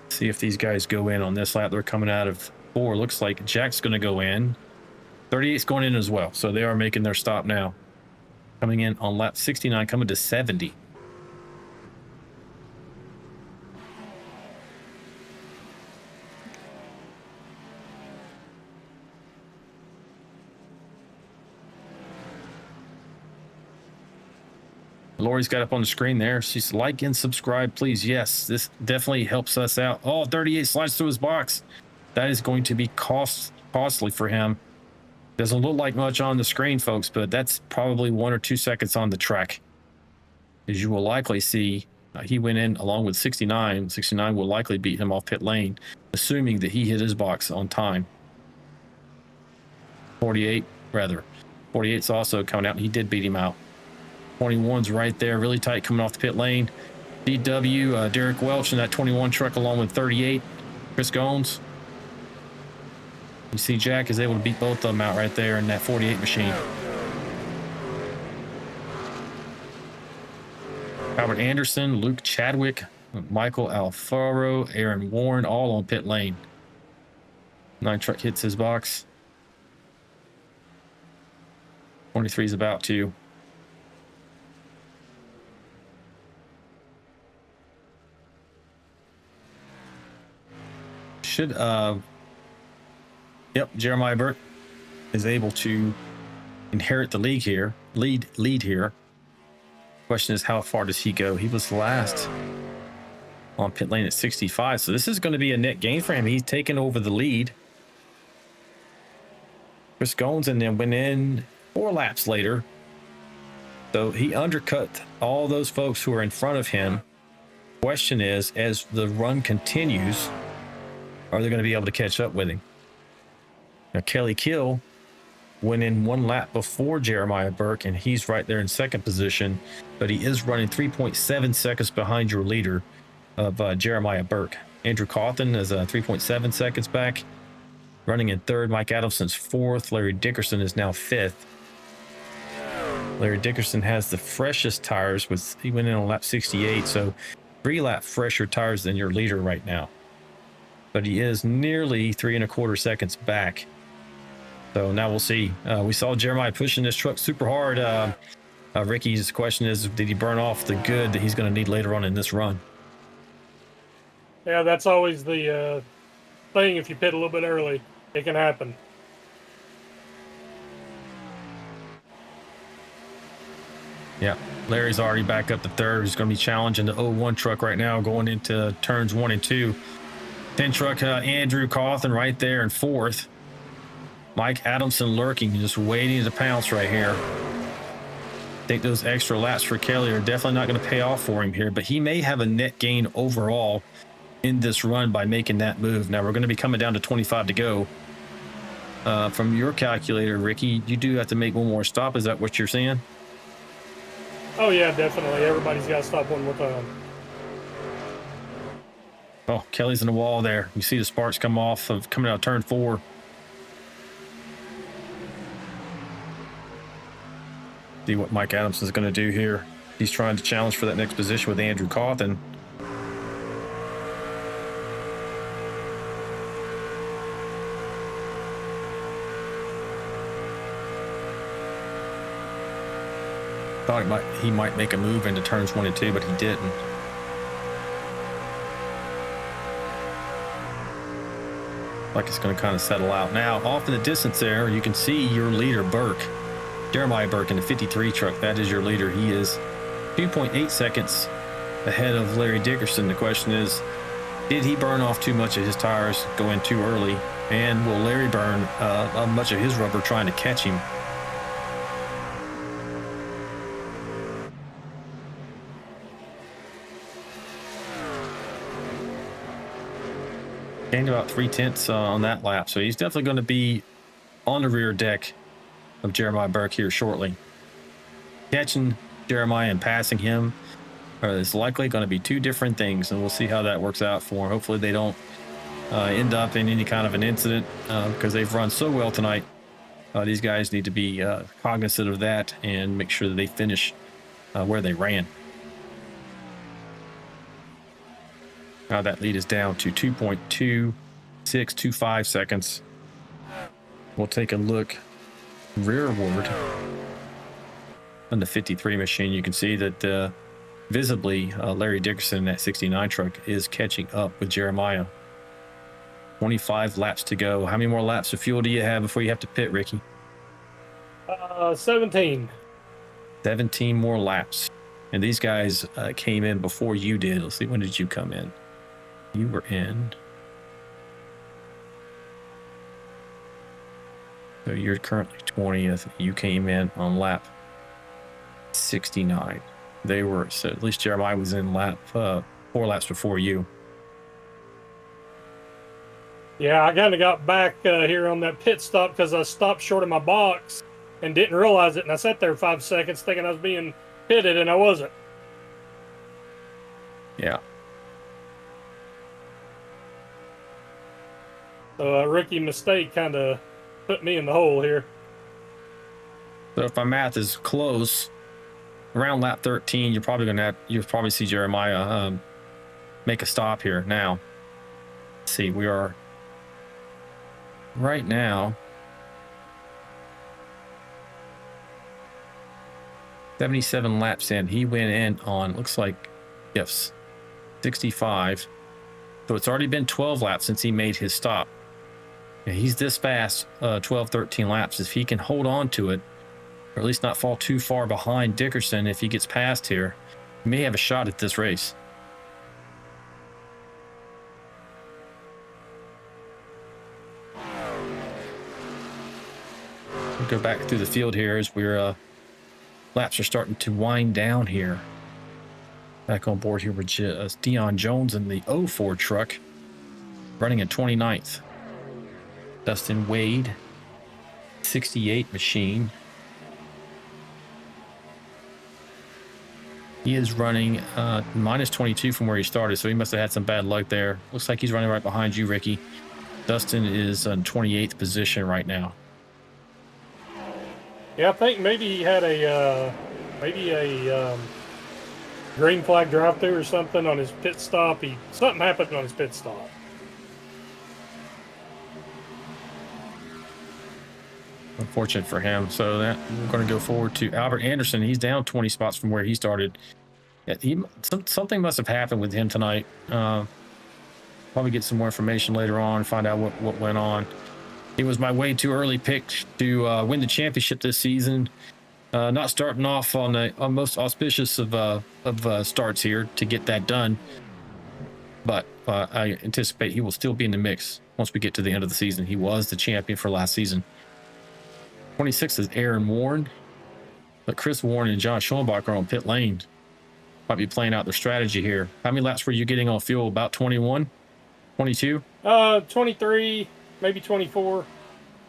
See if these guys go in on this lap. They're coming out of 4. Looks like Jack's going to go in. 38's going in as well. So they are making their stop now. Coming in on lap 69, coming to 70. Lori's got up on the screen there. She's like and subscribe, please. Yes, this definitely helps us out. Oh, 38 slides through his box. That is going to be costly for him. Doesn't look like much on the screen, folks, but that's probably 1 or 2 seconds on the track. As you will likely see, he went in along with 69. 69 will likely beat him off pit lane, assuming that he hit his box on time. 48's also coming out, and he did beat him out. 21's right there, really tight coming off the pit lane. DW, Derek Welch in that 21 truck along with 38. Chris Gomes. You see Jack is able to beat both of them out right there in that 48 machine. Albert Anderson, Luke Chadwick, Michael Alfaro, Aaron Warren, all on pit lane. 9 truck hits his box. 23 is about to. Jeremiah Burt is able to inherit the lead here. Question is, how far does he go? He was last on pit lane at 65, so this is going to be a net gain for him. He's taken over the lead. Chris Gomes and then went in 4 laps later, so he undercut all those folks who are in front of him. Question is, as the run continues, are they going to be able to catch up with him? Now, Kelly Kill went in 1 lap before Jeremiah Burke, and he's right there in second position, but he is running 3.7 seconds behind your leader of Jeremiah Burke. Andrew Cawthon is 3.7 seconds back, running in third. Mike Adamson's fourth. Larry Dickerson is now fifth. Larry Dickerson has the freshest tires. He went in on lap 68, so 3 lap fresher tires than your leader right now. But he is nearly 3.25 seconds back. So now we'll see. We saw Jeremiah pushing this truck super hard. Ricky's question is, did he burn off the good that he's going to need later on in this run? Yeah, that's always the thing. If you pit a little bit early, it can happen. Yeah, Larry's already back up to third. He's going to be challenging the 01 truck right now, going into turns 1 and 2. 10 truck Andrew Cawthon right there in fourth. Mike Adamson lurking, just waiting to pounce right here. I think those extra laps for Kelly are definitely not going to pay off for him here, but he may have a net gain overall in this run by making that move. Now we're going to be coming down to 25 to go. From your calculator, Ricky, you do have to make one more stop. Is that what you're saying? Oh yeah, definitely. Everybody's got to stop one more time. Oh, Kelly's in the wall there. You see the sparks come off of coming out of turn 4. See what Mike Adamson's going to do here. He's trying to challenge for that next position with Andrew Cawthon. Thought he might make a move into turns 1 and 2, but he didn't. Like it's going to kind of settle out. Now, off in the distance there, you can see your leader, Burke. Jeremiah Burke in the 53 truck. That is your leader. He is 2.8 seconds ahead of Larry Dickerson. The question is, did he burn off too much of his tires going too early? And will Larry burn much of his rubber trying to catch him? Gained about 3/10 on that lap, so he's definitely going to be on the rear deck of Jeremiah Burke here shortly. Catching Jeremiah and passing him is likely going to be 2 different things, and we'll see how that works out for him. Hopefully they don't end up in any kind of an incident because they've run so well tonight. These guys need to be cognizant of that and make sure that they finish where they ran. Now that lead is down to 2.2625 seconds. We'll take a look rearward on the 53 machine. You can see that visibly Larry Dickerson in that 69 truck is catching up with Jeremiah. 25 laps to go. How many more laps of fuel do you have before you have to pit, Ricky? 17. 17 more laps. And these guys came in before you did. Let's see, when did you come in? You were in. So you're currently 20th. You came in on lap 69. They were, so at least Jeremiah was in lap 4 laps before you. Yeah, I kind of got back here on that pit stop because I stopped short of my box and didn't realize it. And I sat there 5 seconds thinking I was being pitted, and I wasn't. Yeah. So a rookie mistake kind of put me in the hole here. So if my math is close, around lap 13, you'll probably see Jeremiah make a stop here. Now, let's see, we are right now 77 laps in. He went in on, looks like, yes, 65. So it's already been 12 laps since he made his stop. And he's this fast, 12, 13 laps. If he can hold on to it, or at least not fall too far behind Dickerson, if he gets past here, he may have a shot at this race. We'll go back through the field here as we're laps are starting to wind down here. Back on board here with Dion Jones in the 04 truck, running at 29th. Dustin Wade, 68 machine. He is running minus 22 from where he started, so he must have had some bad luck there. Looks like he's running right behind you, Ricky. Dustin is in 28th position right now. Yeah, I think maybe he had a green flag drive-through or something on his pit stop. Something happened on his pit stop. Unfortunate for him. So that we're going to go forward to Albert Anderson. He's down 20 spots from where he started. Yeah, something must have happened with him tonight. Probably get some more information later on, find out what went on. It was my way too early pick to win the championship this season. Not starting off on the most auspicious of starts here to get that done. But I anticipate he will still be in the mix once we get to the end of the season. He was the champion for last season. 26 is Aaron Warren. But Chris Warren and John Schoenbach are on pit lane. Might be playing out their strategy here. How many laps were you getting on fuel? About 21? 22? 23, maybe 24. All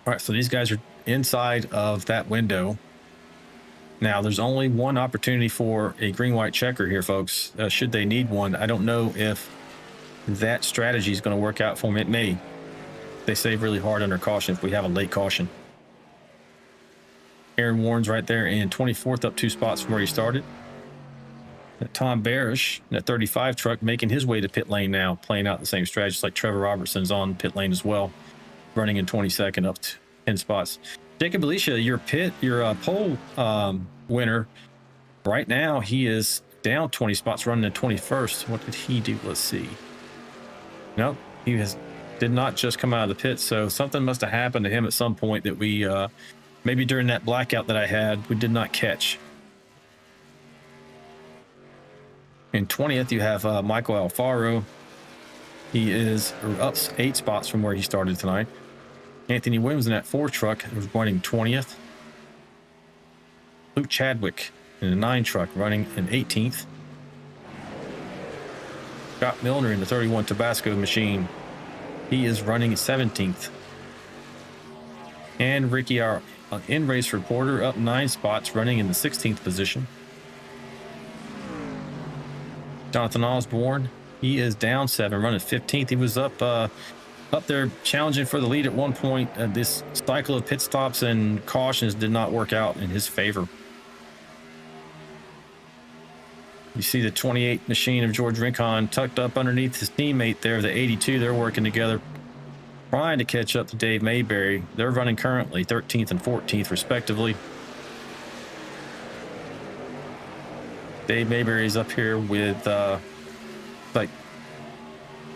right, so these guys are inside of that window. Now, there's only one opportunity for a green-white checker here, folks, should they need one. I don't know if that strategy is going to work out for them. It may. They save really hard under caution if we have a late caution. Aaron Warren's right there in 24th, up 2 spots from where he started. Tom Barish, that 35 truck, making his way to pit lane now, playing out the same strategy like Trevor Robertson's on pit lane as well, running in 22nd, up to 10 spots. Jacob Alicia, your pole winner, right now he is down 20 spots, running in 21st. What did he do? Let's see. Nope, he did not just come out of the pit, so something must have happened to him at some point that we maybe during that blackout that I had, we did not catch. In 20th, you have Michael Alfaro. He is up 8 spots from where he started tonight. Anthony Williams in that 4 truck was running 20th. Luke Chadwick in the 9 truck running in 18th. Scott Milner in the 31 Tabasco machine. He is running 17th. And Ricky, our in-race reporter, up 9 spots, running in the 16th position. Jonathan Osborne, he is down 7, running 15th. He was up there challenging for the lead at one point. This cycle of pit stops and cautions did not work out in his favor. You see the 28 machine of George Rincon tucked up underneath his teammate there, the 82. They're working together, trying to catch up to Dave Mayberry. They're running currently 13th and 14th, respectively. Dave Mayberry's up here with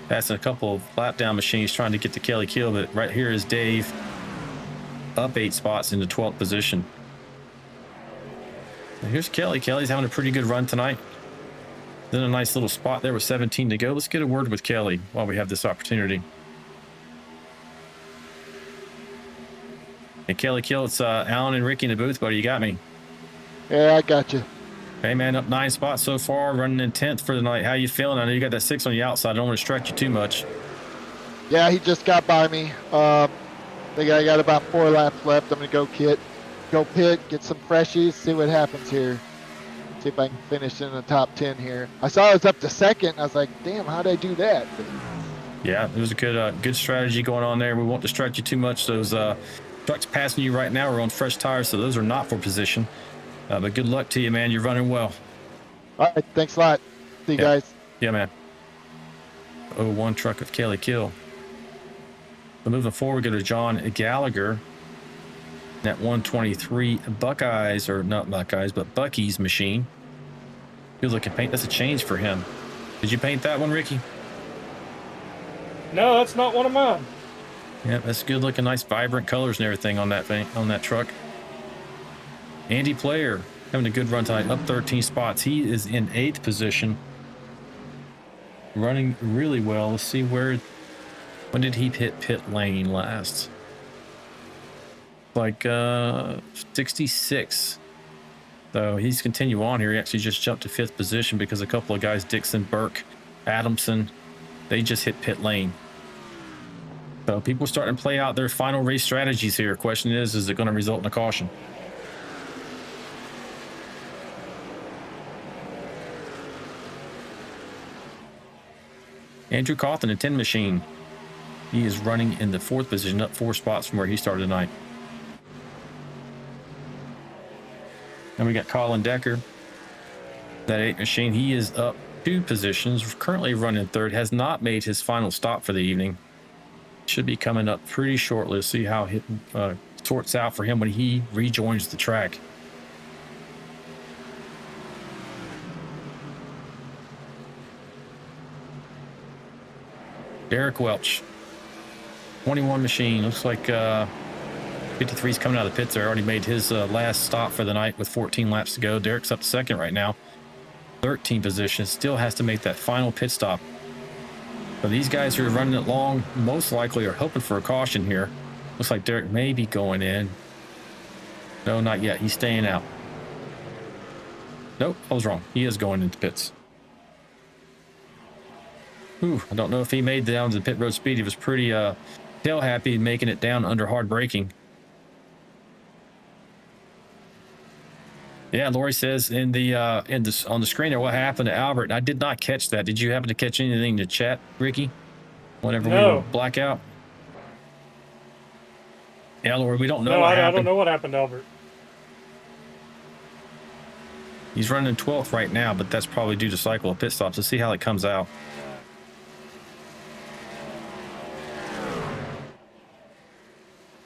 passing a couple of lap down machines trying to get to Kelly Kill, but right here is Dave up 8 spots into 12th position. And here's Kelly. Kelly's having a pretty good run tonight. Then a nice little spot there with 17 to go. Let's get a word with Kelly while we have this opportunity. And Kelly Kill, it's Alan and Ricky in the booth, buddy. You got me. Yeah, I got you. Hey, man, up 9 spots so far, running in 10th for the night. How you feeling? I know you got that 6 on the outside. I don't want to stretch you too much. Yeah, he just got by me. I think I got about 4 laps left. I'm going to go pit, get some freshies, see what happens here. See if I can finish in the top 10 here. I saw I was up to 2nd. I was like, damn, how did I do that? Yeah, it was a good strategy going on there. We won't distract you too much. Those trucks passing you right now are on fresh tires, so those are not for position. But good luck to you, man. You're running well. All right, thanks a lot. See you guys. Yeah, man. 01 truck of Kelly Kill. So moving forward, we go to John Gallagher. That 123 Buckeyes, or not Buckeyes, but Bucky's machine. Good looking paint. That's a change for him. Did you paint that one, Ricky? No, that's not one of mine. Yeah, that's good looking, nice vibrant colors and everything on that thing, on that truck. Andy Player having a good run tonight, up 13 spots. He is in 8th position, running really well. Let's see when did he hit pit lane last? Like 66. So he's continue on here. He actually just jumped to 5th position because a couple of guys, Dixon, Burke, Adamson, they just hit pit lane. So people starting to play out their final race strategies here. Question is it going to result in a caution? Andrew Cawthon, a 10 machine. He is running in the 4th position, up 4 spots from where he started tonight. And we got Colin Decker, that 8 machine. He is up 2 positions, currently running 3rd, has not made his final stop for the evening. Should be coming up pretty shortly. Let's see how it sorts out for him when he rejoins the track. Derek Welch, 21 machine. Looks like 53's coming out of the pits there. Already made his last stop for the night with 14 laps to go. Derek's up to 2nd right now. 13 position. Still has to make that final pit stop. So these guys who are running it long most likely are hoping for a caution here. Looks like Derek may be going in. No, not yet. He's staying out. Nope, I was wrong. He is going into pits. Ooh, I don't know if he made it down to the pit road speed. He was pretty tail happy making it down under hard braking. Yeah, Lori says on the screen there, what happened to Albert? And I did not catch that. Did you happen to catch anything in the chat, Ricky? Whenever we were blackout? Yeah, Lori, we don't know what happened. I don't know what happened to Albert. He's running 12th right now, but that's probably due to cycle of pit stops. Let's see how it comes out.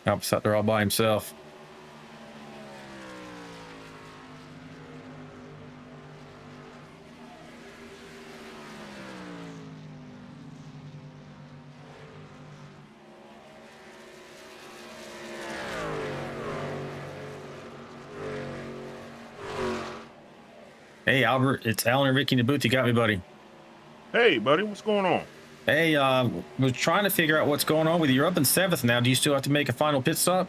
Albert's out there all by himself. Hey, Albert, it's Alan and Ricky in the booth. You got me, buddy. Hey, buddy, what's going on? Hey, we're trying to figure out what's going on with you. You're up in 7th now. Do you still have to make a final pit stop?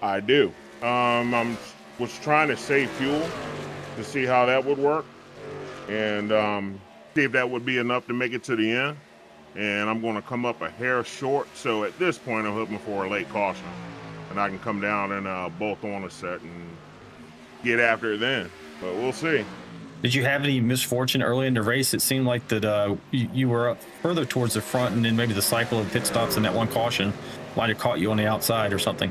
I do. Was trying to save fuel to see how that would work, and see if that would be enough to make it to the end. And I'm going to come up a hair short, so at this point, I'm hoping for a late caution, and I can come down and bolt on a set and get after it then. But we'll see. Did you have any misfortune early in the race? It seemed like that you were up further towards the front, and then maybe the cycle of pit stops and that one caution might have caught you on the outside or something.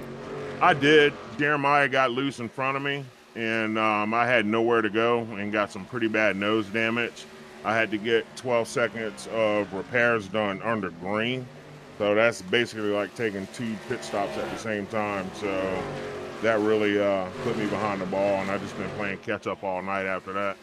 I did. Jeremiah got loose in front of me, and I had nowhere to go and got some pretty bad nose damage. I had to get 12 seconds of repairs done under green. So that's basically like taking 2 pit stops at the same time. So that really put me behind the ball, and I've just been playing catch up all night after that.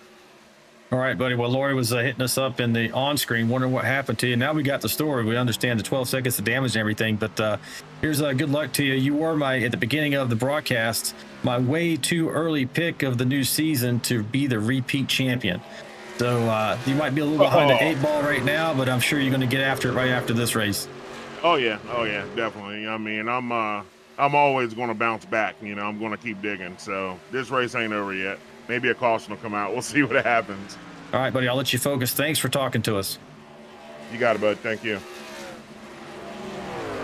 All right, buddy. Well, Lori was hitting us up in the on-screen, wondering what happened to you. Now we got the story. We understand the 12 seconds of damage and everything, but here's good luck to you. You were at the beginning of the broadcast, my way too early pick of the new season to be the repeat champion. So you might be a little behind the 8 ball right now, but I'm sure you're going to get after it right after this race. Oh yeah, definitely. I mean, I'm always going to bounce back. You know, I'm going to keep digging. So this race ain't over yet. Maybe a caution will come out. We'll see what happens. All right, buddy. I'll let you focus. Thanks for talking to us. You got it, bud. Thank you.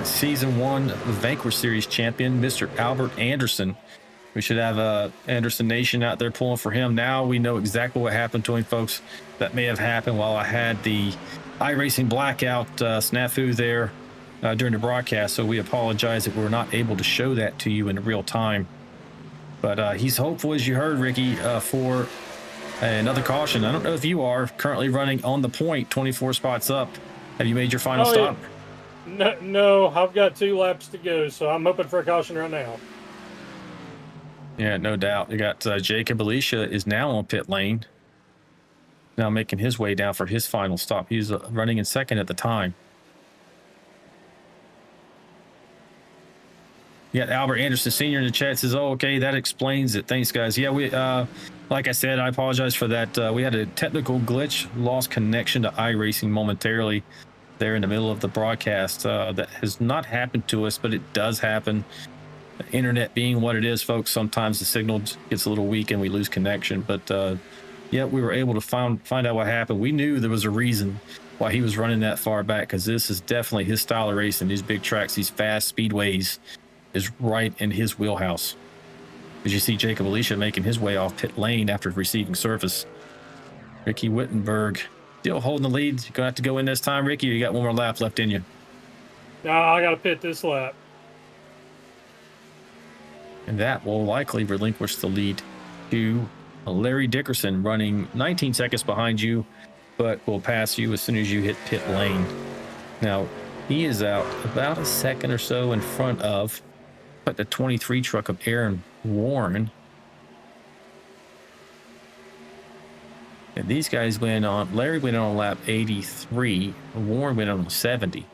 Season 1 Vanquish Series champion, Mr. Albert Anderson. We should have Anderson Nation out there pulling for him. Now we know exactly what happened to him, folks. That may have happened while I had the iRacing blackout snafu there during the broadcast. So we apologize that we're not able to show that to you in real time. But he's hopeful, as you heard, Ricky, for another caution. I don't know if you are currently running on the point, 24 spots up. Have you made your final stop? No, I've got 2 laps to go, so I'm hoping for a caution right now. Yeah, no doubt. You got Jacob Alicia is now on pit lane. Now making his way down for his final stop. He's running in 2nd at the time. Yeah, Albert Anderson Sr. in the chat says, oh, okay, that explains it. Thanks, guys. Yeah, we, like I said, I apologize for that. We had a technical glitch, lost connection to iRacing momentarily there in the middle of the broadcast. That has not happened to us, but it does happen. The internet being what it is, folks, sometimes the signal gets a little weak and we lose connection. But yeah, we were able to find out what happened. We knew there was a reason. why he was running that far back, because this is definitely his style of racing. These big tracks, these fast speedways is right in his wheelhouse. As you see Jacob Alicia making his way off pit lane after receiving service. Ricky Wittenberg still holding the lead. You're going to have to go in this time, Ricky, or you got one more lap left in you? No, I got to pit this lap. And that will likely relinquish the lead to Larry Dickerson, running 19 seconds behind you, but will pass you as soon as you hit pit lane. Now, he is out about a second or so in front of the 23 truck of Aaron Warren. And these guys went on, Larry went on lap 83, Warren went on 70.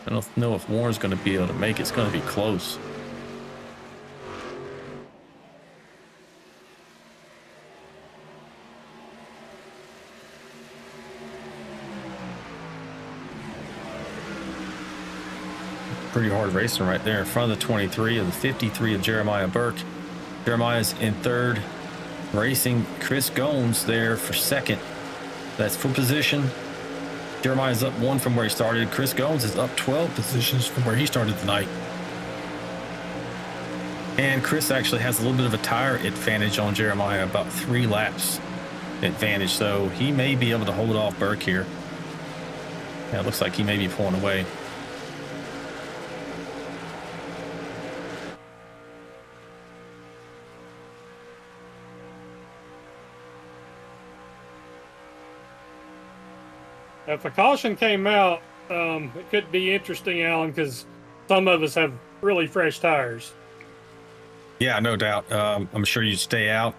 I don't know if Warren's going to be able to make it. It's going to be close. Pretty hard racing right there in front of the 23 of the 53 of Jeremiah Burke. Jeremiah's in third, racing Chris Gomes there for second. That's for position. Jeremiah's up 1 from where he started. Chris Gomes is up 12 positions from where he started tonight. And Chris actually has a little bit of a tire advantage on Jeremiah, about 3 laps advantage. So he may be able to hold off Burke here. Yeah, it looks like he may be pulling away. If a caution came out, it could be interesting, Alan, because some of us have really fresh tires. Yeah, no doubt. I'm sure you'd stay out,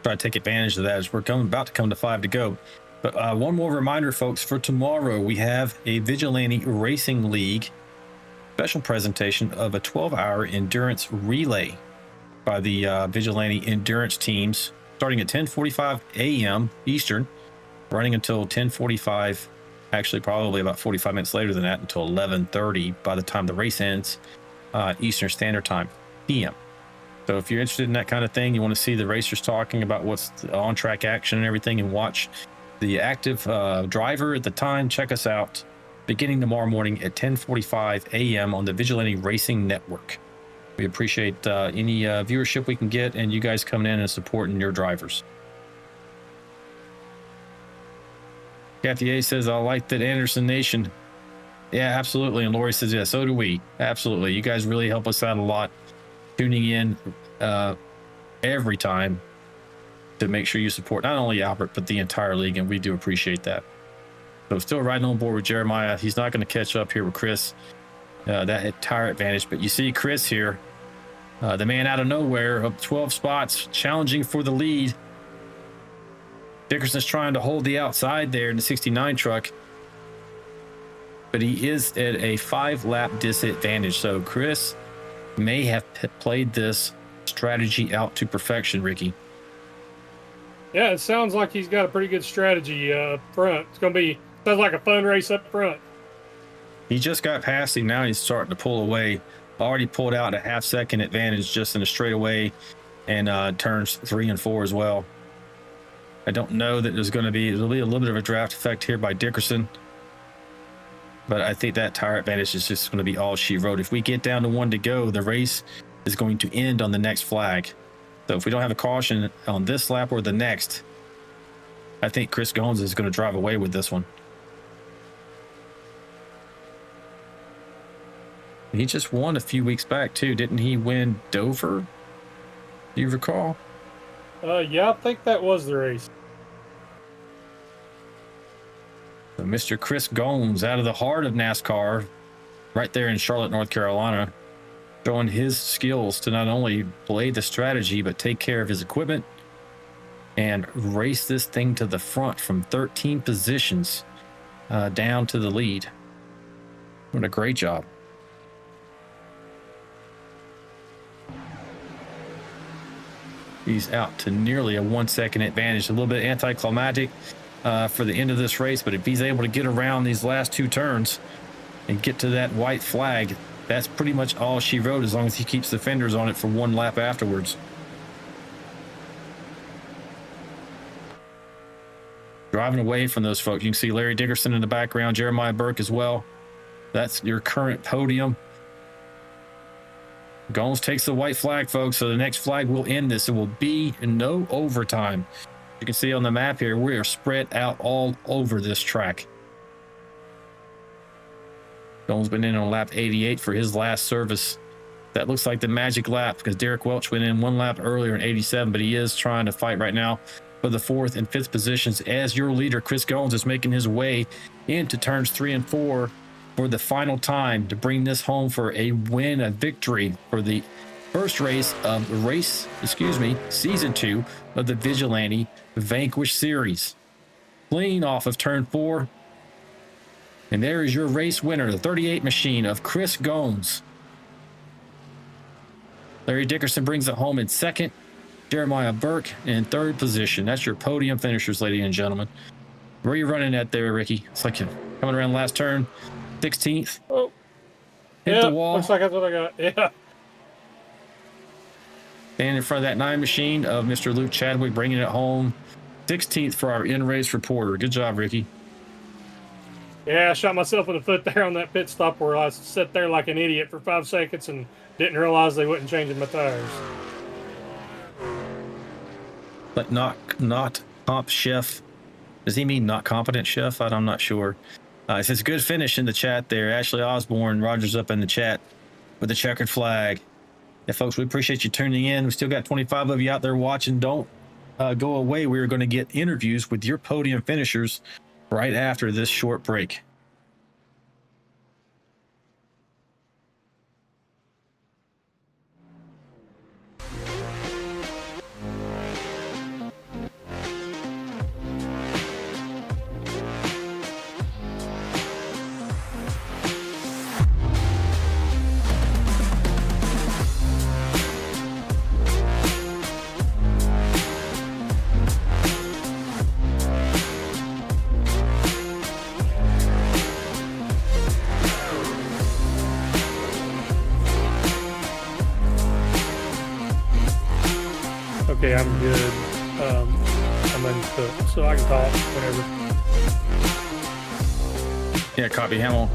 try to take advantage of that as we're about to come to 5 to go. But one more reminder, folks, for tomorrow, we have a Vigilante Racing League special presentation of a 12-hour endurance relay by the Vigilante endurance teams, starting at 10:45 a.m. Eastern, running until 10:45, actually probably about 45 minutes later than that, until 11:30 by the time the race ends, Eastern Standard Time, PM. So if you're interested in that kind of thing, you want to see the racers talking about what's the on-track action and everything, and watch the active driver at the time, check us out beginning tomorrow morning at 10:45 a.m. on the Vigilante Racing Network. We appreciate any viewership we can get, and you guys coming in and supporting your drivers. Kathy A says, I like that Anderson Nation. Yeah, absolutely. And Lori says, yeah, so do we. Absolutely. You guys really help us out a lot, tuning in every time to make sure you support not only Albert, but the entire league. And we do appreciate that. So still riding on board with Jeremiah. He's not going to catch up here with Chris. That tire advantage. But you see Chris here, the man out of nowhere, up 12 spots, challenging for the lead. Dickerson's trying to hold the outside there in the 69 truck, but he is at a 5-lap disadvantage. So Chris may have played this strategy out to perfection, Ricky. Yeah, it sounds like he's got a pretty good strategy up front. It's going to be, sounds like a fun race up front. He just got past him. Now he's starting to pull away. Already pulled out a half-second advantage just in a straightaway, and turns 3 and 4 as well. I don't know that there'll be a little bit of a draft effect here by Dickerson, but I think that tire advantage is just going to be all she wrote. If we get down to 1 to go, the race is going to end on the next flag. So if we don't have a caution on this lap or the next, I think Chris Gomes is going to drive away with this one. He just won a few weeks back too. Didn't he win Dover? Do you recall? Yeah, I think that was the race. So Mr. Chris Gomes, out of the heart of NASCAR, right there in Charlotte, North Carolina, showing his skills to not only play the strategy, but take care of his equipment and race this thing to the front from 13 positions down to the lead. What a great job. He's out to nearly a 1 second advantage. A little bit anticlimactic for the end of this race, but if he's able to get around these last 2 turns and get to that white flag, that's pretty much all she wrote, as long as he keeps the fenders on it for 1 lap afterwards. driving away from those folks. You can see Larry Dickerson in the background, Jeremiah Burke as well. That's your current podium. Gomes takes the white flag, folks. So the next flag will end this. It will be no overtime. You can see on the map here, we are spread out all over this track. Gomes been in on lap 88 for his last service. That looks like the magic lap because Derek Welch went in 1 lap earlier in 87, but he is trying to fight right now for the 4th and 5th positions as your leader, Chris Gomes, is making his way into turns 3 and 4 for the final time to bring this home for a win, a victory for the first race of season 2 of the Vigilante Vanquish Series. Clean off of turn 4. And there is your race winner, the 38 machine of Chris Gomes. Larry Dickerson brings it home in 2nd. Jeremiah Burke in 3rd position. That's your podium finishers, ladies and gentlemen. Where are you running at there, Ricky? It's like you're coming around last turn. 16th. Oh. Hit the wall. Looks like that's what I got. Yeah. Standing in front of that 9 machine of Mr. Luke Chadwick, bringing it home. 16th for our in-race reporter. Good job, Ricky. Yeah, I shot myself in the foot there on that pit stop where I sat there like an idiot for 5 seconds and didn't realize they wasn't changing my tires. But not comp chef. Does he mean not competent chef? I'm not sure. It says good finish in the chat there. Ashley Osborne, Rogers up in the chat with the checkered flag. Yeah, folks, we appreciate you tuning in. We still got 25 of you out there watching. Don't go away. We're going to get interviews with your podium finishers right after this short break. Okay, I'm good. I'm uncooked, so I can talk whenever. Yeah, copy. Hang on.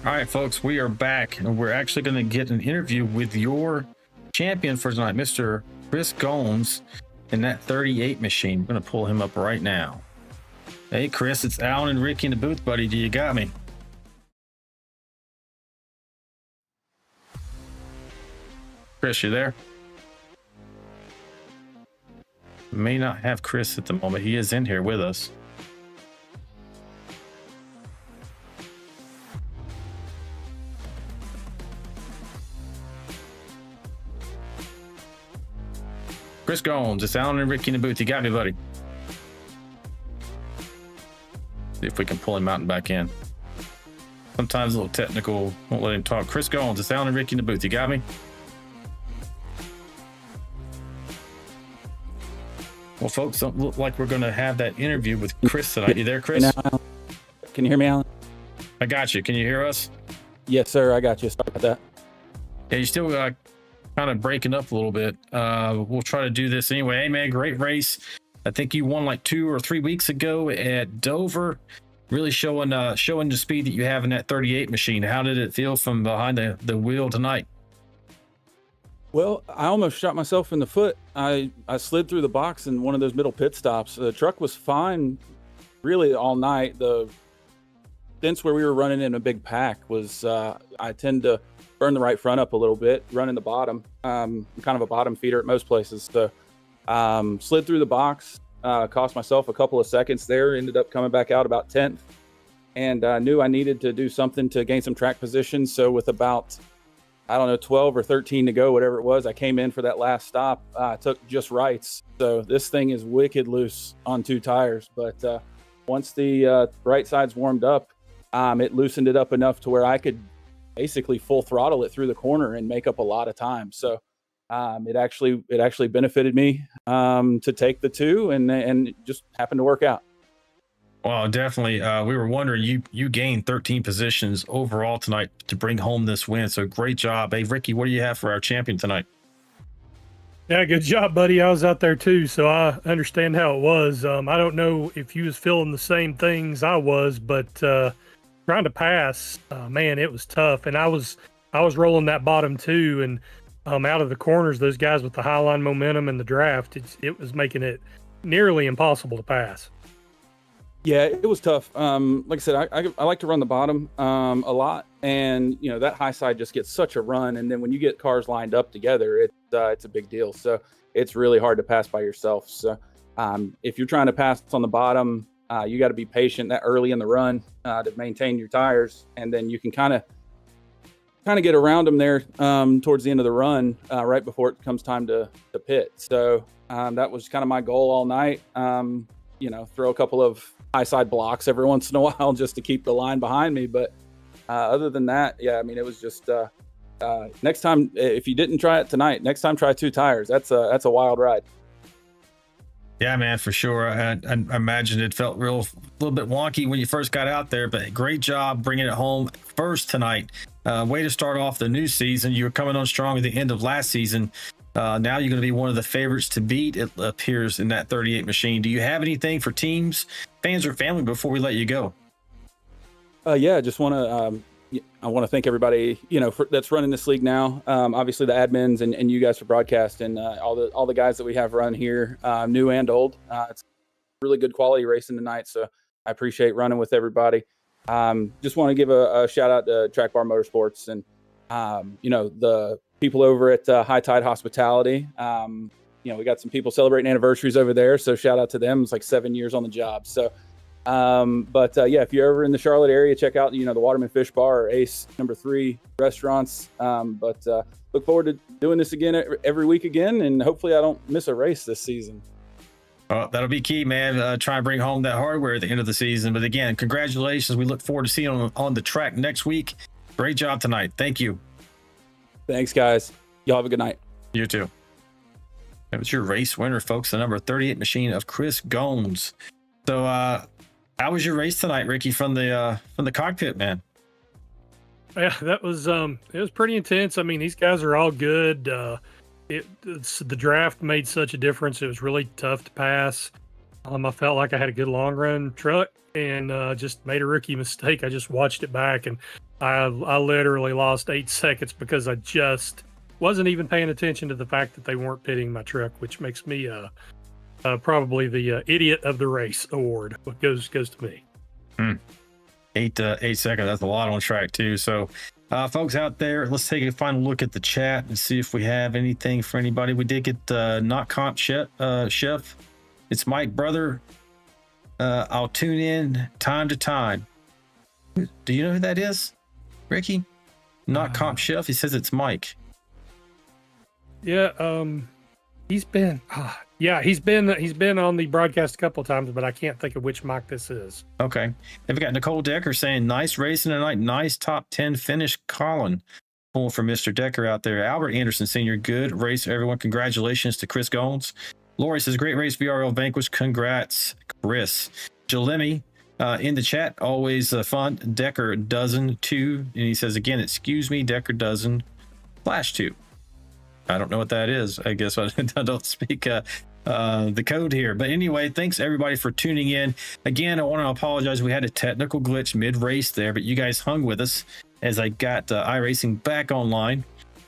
All right, folks, we are back, and we're actually going to get an interview with your champion for tonight, Mr. Chris Gomes, in that 38 machine. We're going to pull him up right now. Hey, Chris, it's Alan and Ricky in the booth, buddy. Do you got me? Chris, you there? May not have Chris at the moment. He is in here with us. Chris Gomes, it's Alan and Ricky in the booth. You got me, buddy. See if we can pull him out and back in. Sometimes a little technical, won't let him talk. Chris Gomes, it's Alan and Ricky in the booth. You got me? Well, folks, don't look like we're going to have that interview with Chris tonight. You there, Chris? Can you hear me, Alan? I got you. Can you hear us? Yes, sir. I got you. Sorry about that. Yeah, you still kind of breaking up a little bit. We'll try to do this anyway. Hey, man, great race. I think you won like 2 or 3 weeks ago at Dover. really showing the speed that you have in that 38 machine. How did it feel from behind the wheel tonight? Well, I almost shot myself in the foot. I slid through the box in one of those middle pit stops. The truck was fine really all night. The since where we were running in a big pack was I tend to burn the right front up a little bit, running the bottom. I'm kind of a bottom feeder at most places. So slid through the box, cost myself a couple of seconds there, ended up coming back out about 10th, and I knew I needed to do something to gain some track position. So with about, I don't know, 12 or 13 to go, whatever it was, I came in for that last stop. Took just rights. So this thing is wicked loose on 2 tires. But once the right side's warmed up, it loosened it up enough to where I could basically full throttle it through the corner and make up a lot of time. So it actually benefited me to take the 2, and it just happened to work out. Well, definitely. We were wondering, you gained 13 positions overall tonight to bring home this win. So great job. Hey, Ricky, what do you have for our champion tonight? Yeah, good job, buddy. I was out there too, so I understand how it was. I don't know if you was feeling the same things I was, but trying to pass, man, it was tough. And I was rolling that bottom 2, and out of the corners, those guys with the high line momentum and the draft, it was making it nearly impossible to pass. Yeah, it was tough. Like I said, I like to run the bottom a lot, and that high side just gets such a run, and then when you get cars lined up together, it's a big deal. So it's really hard to pass by yourself. So if you're trying to pass on the bottom, you got to be patient that early in the run to maintain your tires, and then you can kind of get around them there towards the end of the run, right before it comes time to pit. So that was kind of my goal all night. Throw a couple of high side blocks every once in a while just to keep the line behind me. But other than that, yeah, I mean, it was just next time, if you didn't try it tonight, next time try 2 tires. That's a wild ride. Yeah, man, for sure. I imagine it felt a little bit wonky when you first got out there, but great job bringing it home first tonight. Way to start off the new season. You were coming on strong at the end of last season. Now you're going to be one of the favorites to beat, it appears, in that 38 machine. Do you have anything for teams, fans, or family before we let you go? Yeah, I just want to thank everybody, that's running this league now. Obviously the admins and you guys for broadcast, and all the guys that we have run here, new and old. It's really good quality racing tonight, so I appreciate running with everybody. Just want to give a shout out to Track Bar Motorsports and the people over at High Tide Hospitality. We got some people celebrating anniversaries over there, so shout out to them. It's like 7 years on the job. So yeah, if you're ever in the Charlotte area, check out the Waterman Fish Bar or Ace number 3 restaurants. Look forward to doing this again every week again, and hopefully I don't miss a race this season. Well, that'll be key, man. Try and bring home that hardware at the end of the season. But again, congratulations. We look forward to seeing you on the track next week. Great job tonight. Thank you. Thanks, guys. Y'all have a good night. You too. That was your race winner, folks, the number 38 machine of Chris Gones. So how was your race tonight, Ricky, from the cockpit, man? Yeah, that was it was pretty intense. I mean, these guys are all good. The draft made such a difference. It was really tough to pass. I felt like I had a good long run truck and just made a rookie mistake. I just watched it back, and I literally lost 8 seconds because I just wasn't even paying attention to the fact that they weren't pitting my truck, which makes me probably the idiot of the race award. What goes to me. 8 seconds. That's a lot on track too. So folks out there, let's take a final look at the chat and see if we have anything for anybody. We did get not comp chef. It's Mike, brother. I'll tune in time to time. Do you know who that is, Ricky? Not comp chef. He says it's Mike. Yeah, he's been on the broadcast a couple of times, but I can't think of which Mike this is. Okay. Then we got Nicole Decker saying, nice racing tonight. Nice top 10 finish, Colin. Pulling for Mr. Decker out there. Albert Anderson Sr., good race, everyone. Congratulations to Chris Gones. Lori says, great race, VRL Vanquish. Congrats, Chris. Jalemi in the chat, always fun. Decker dozen 2. And he says, again, excuse me, Decker dozen /2. I don't know what that is. I guess I don't speak the code here. But anyway, thanks everybody for tuning in. Again, I want to apologize. We had a technical glitch mid-race there, but you guys hung with us as I got iRacing back online.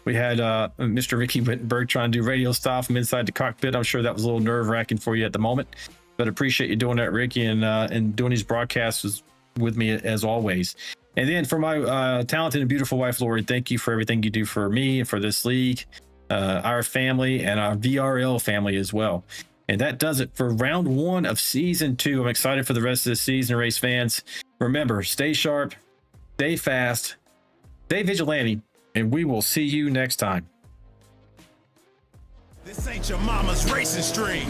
We had Mr. Ricky Wittenberg trying to do radio style from inside the cockpit. I'm sure that was a little nerve-wracking for you at the moment, but appreciate you doing that, Ricky, and doing these broadcasts with me as always. And then for my talented and beautiful wife, Lori, thank you for everything you do for me and for this league, our family, and our VRL family as well. And that does it for round 1 of season 2. I'm excited for the rest of the season, race fans. Remember, stay sharp, stay fast, stay vigilante, and we will see you next time. This ain't your mama's racing stream.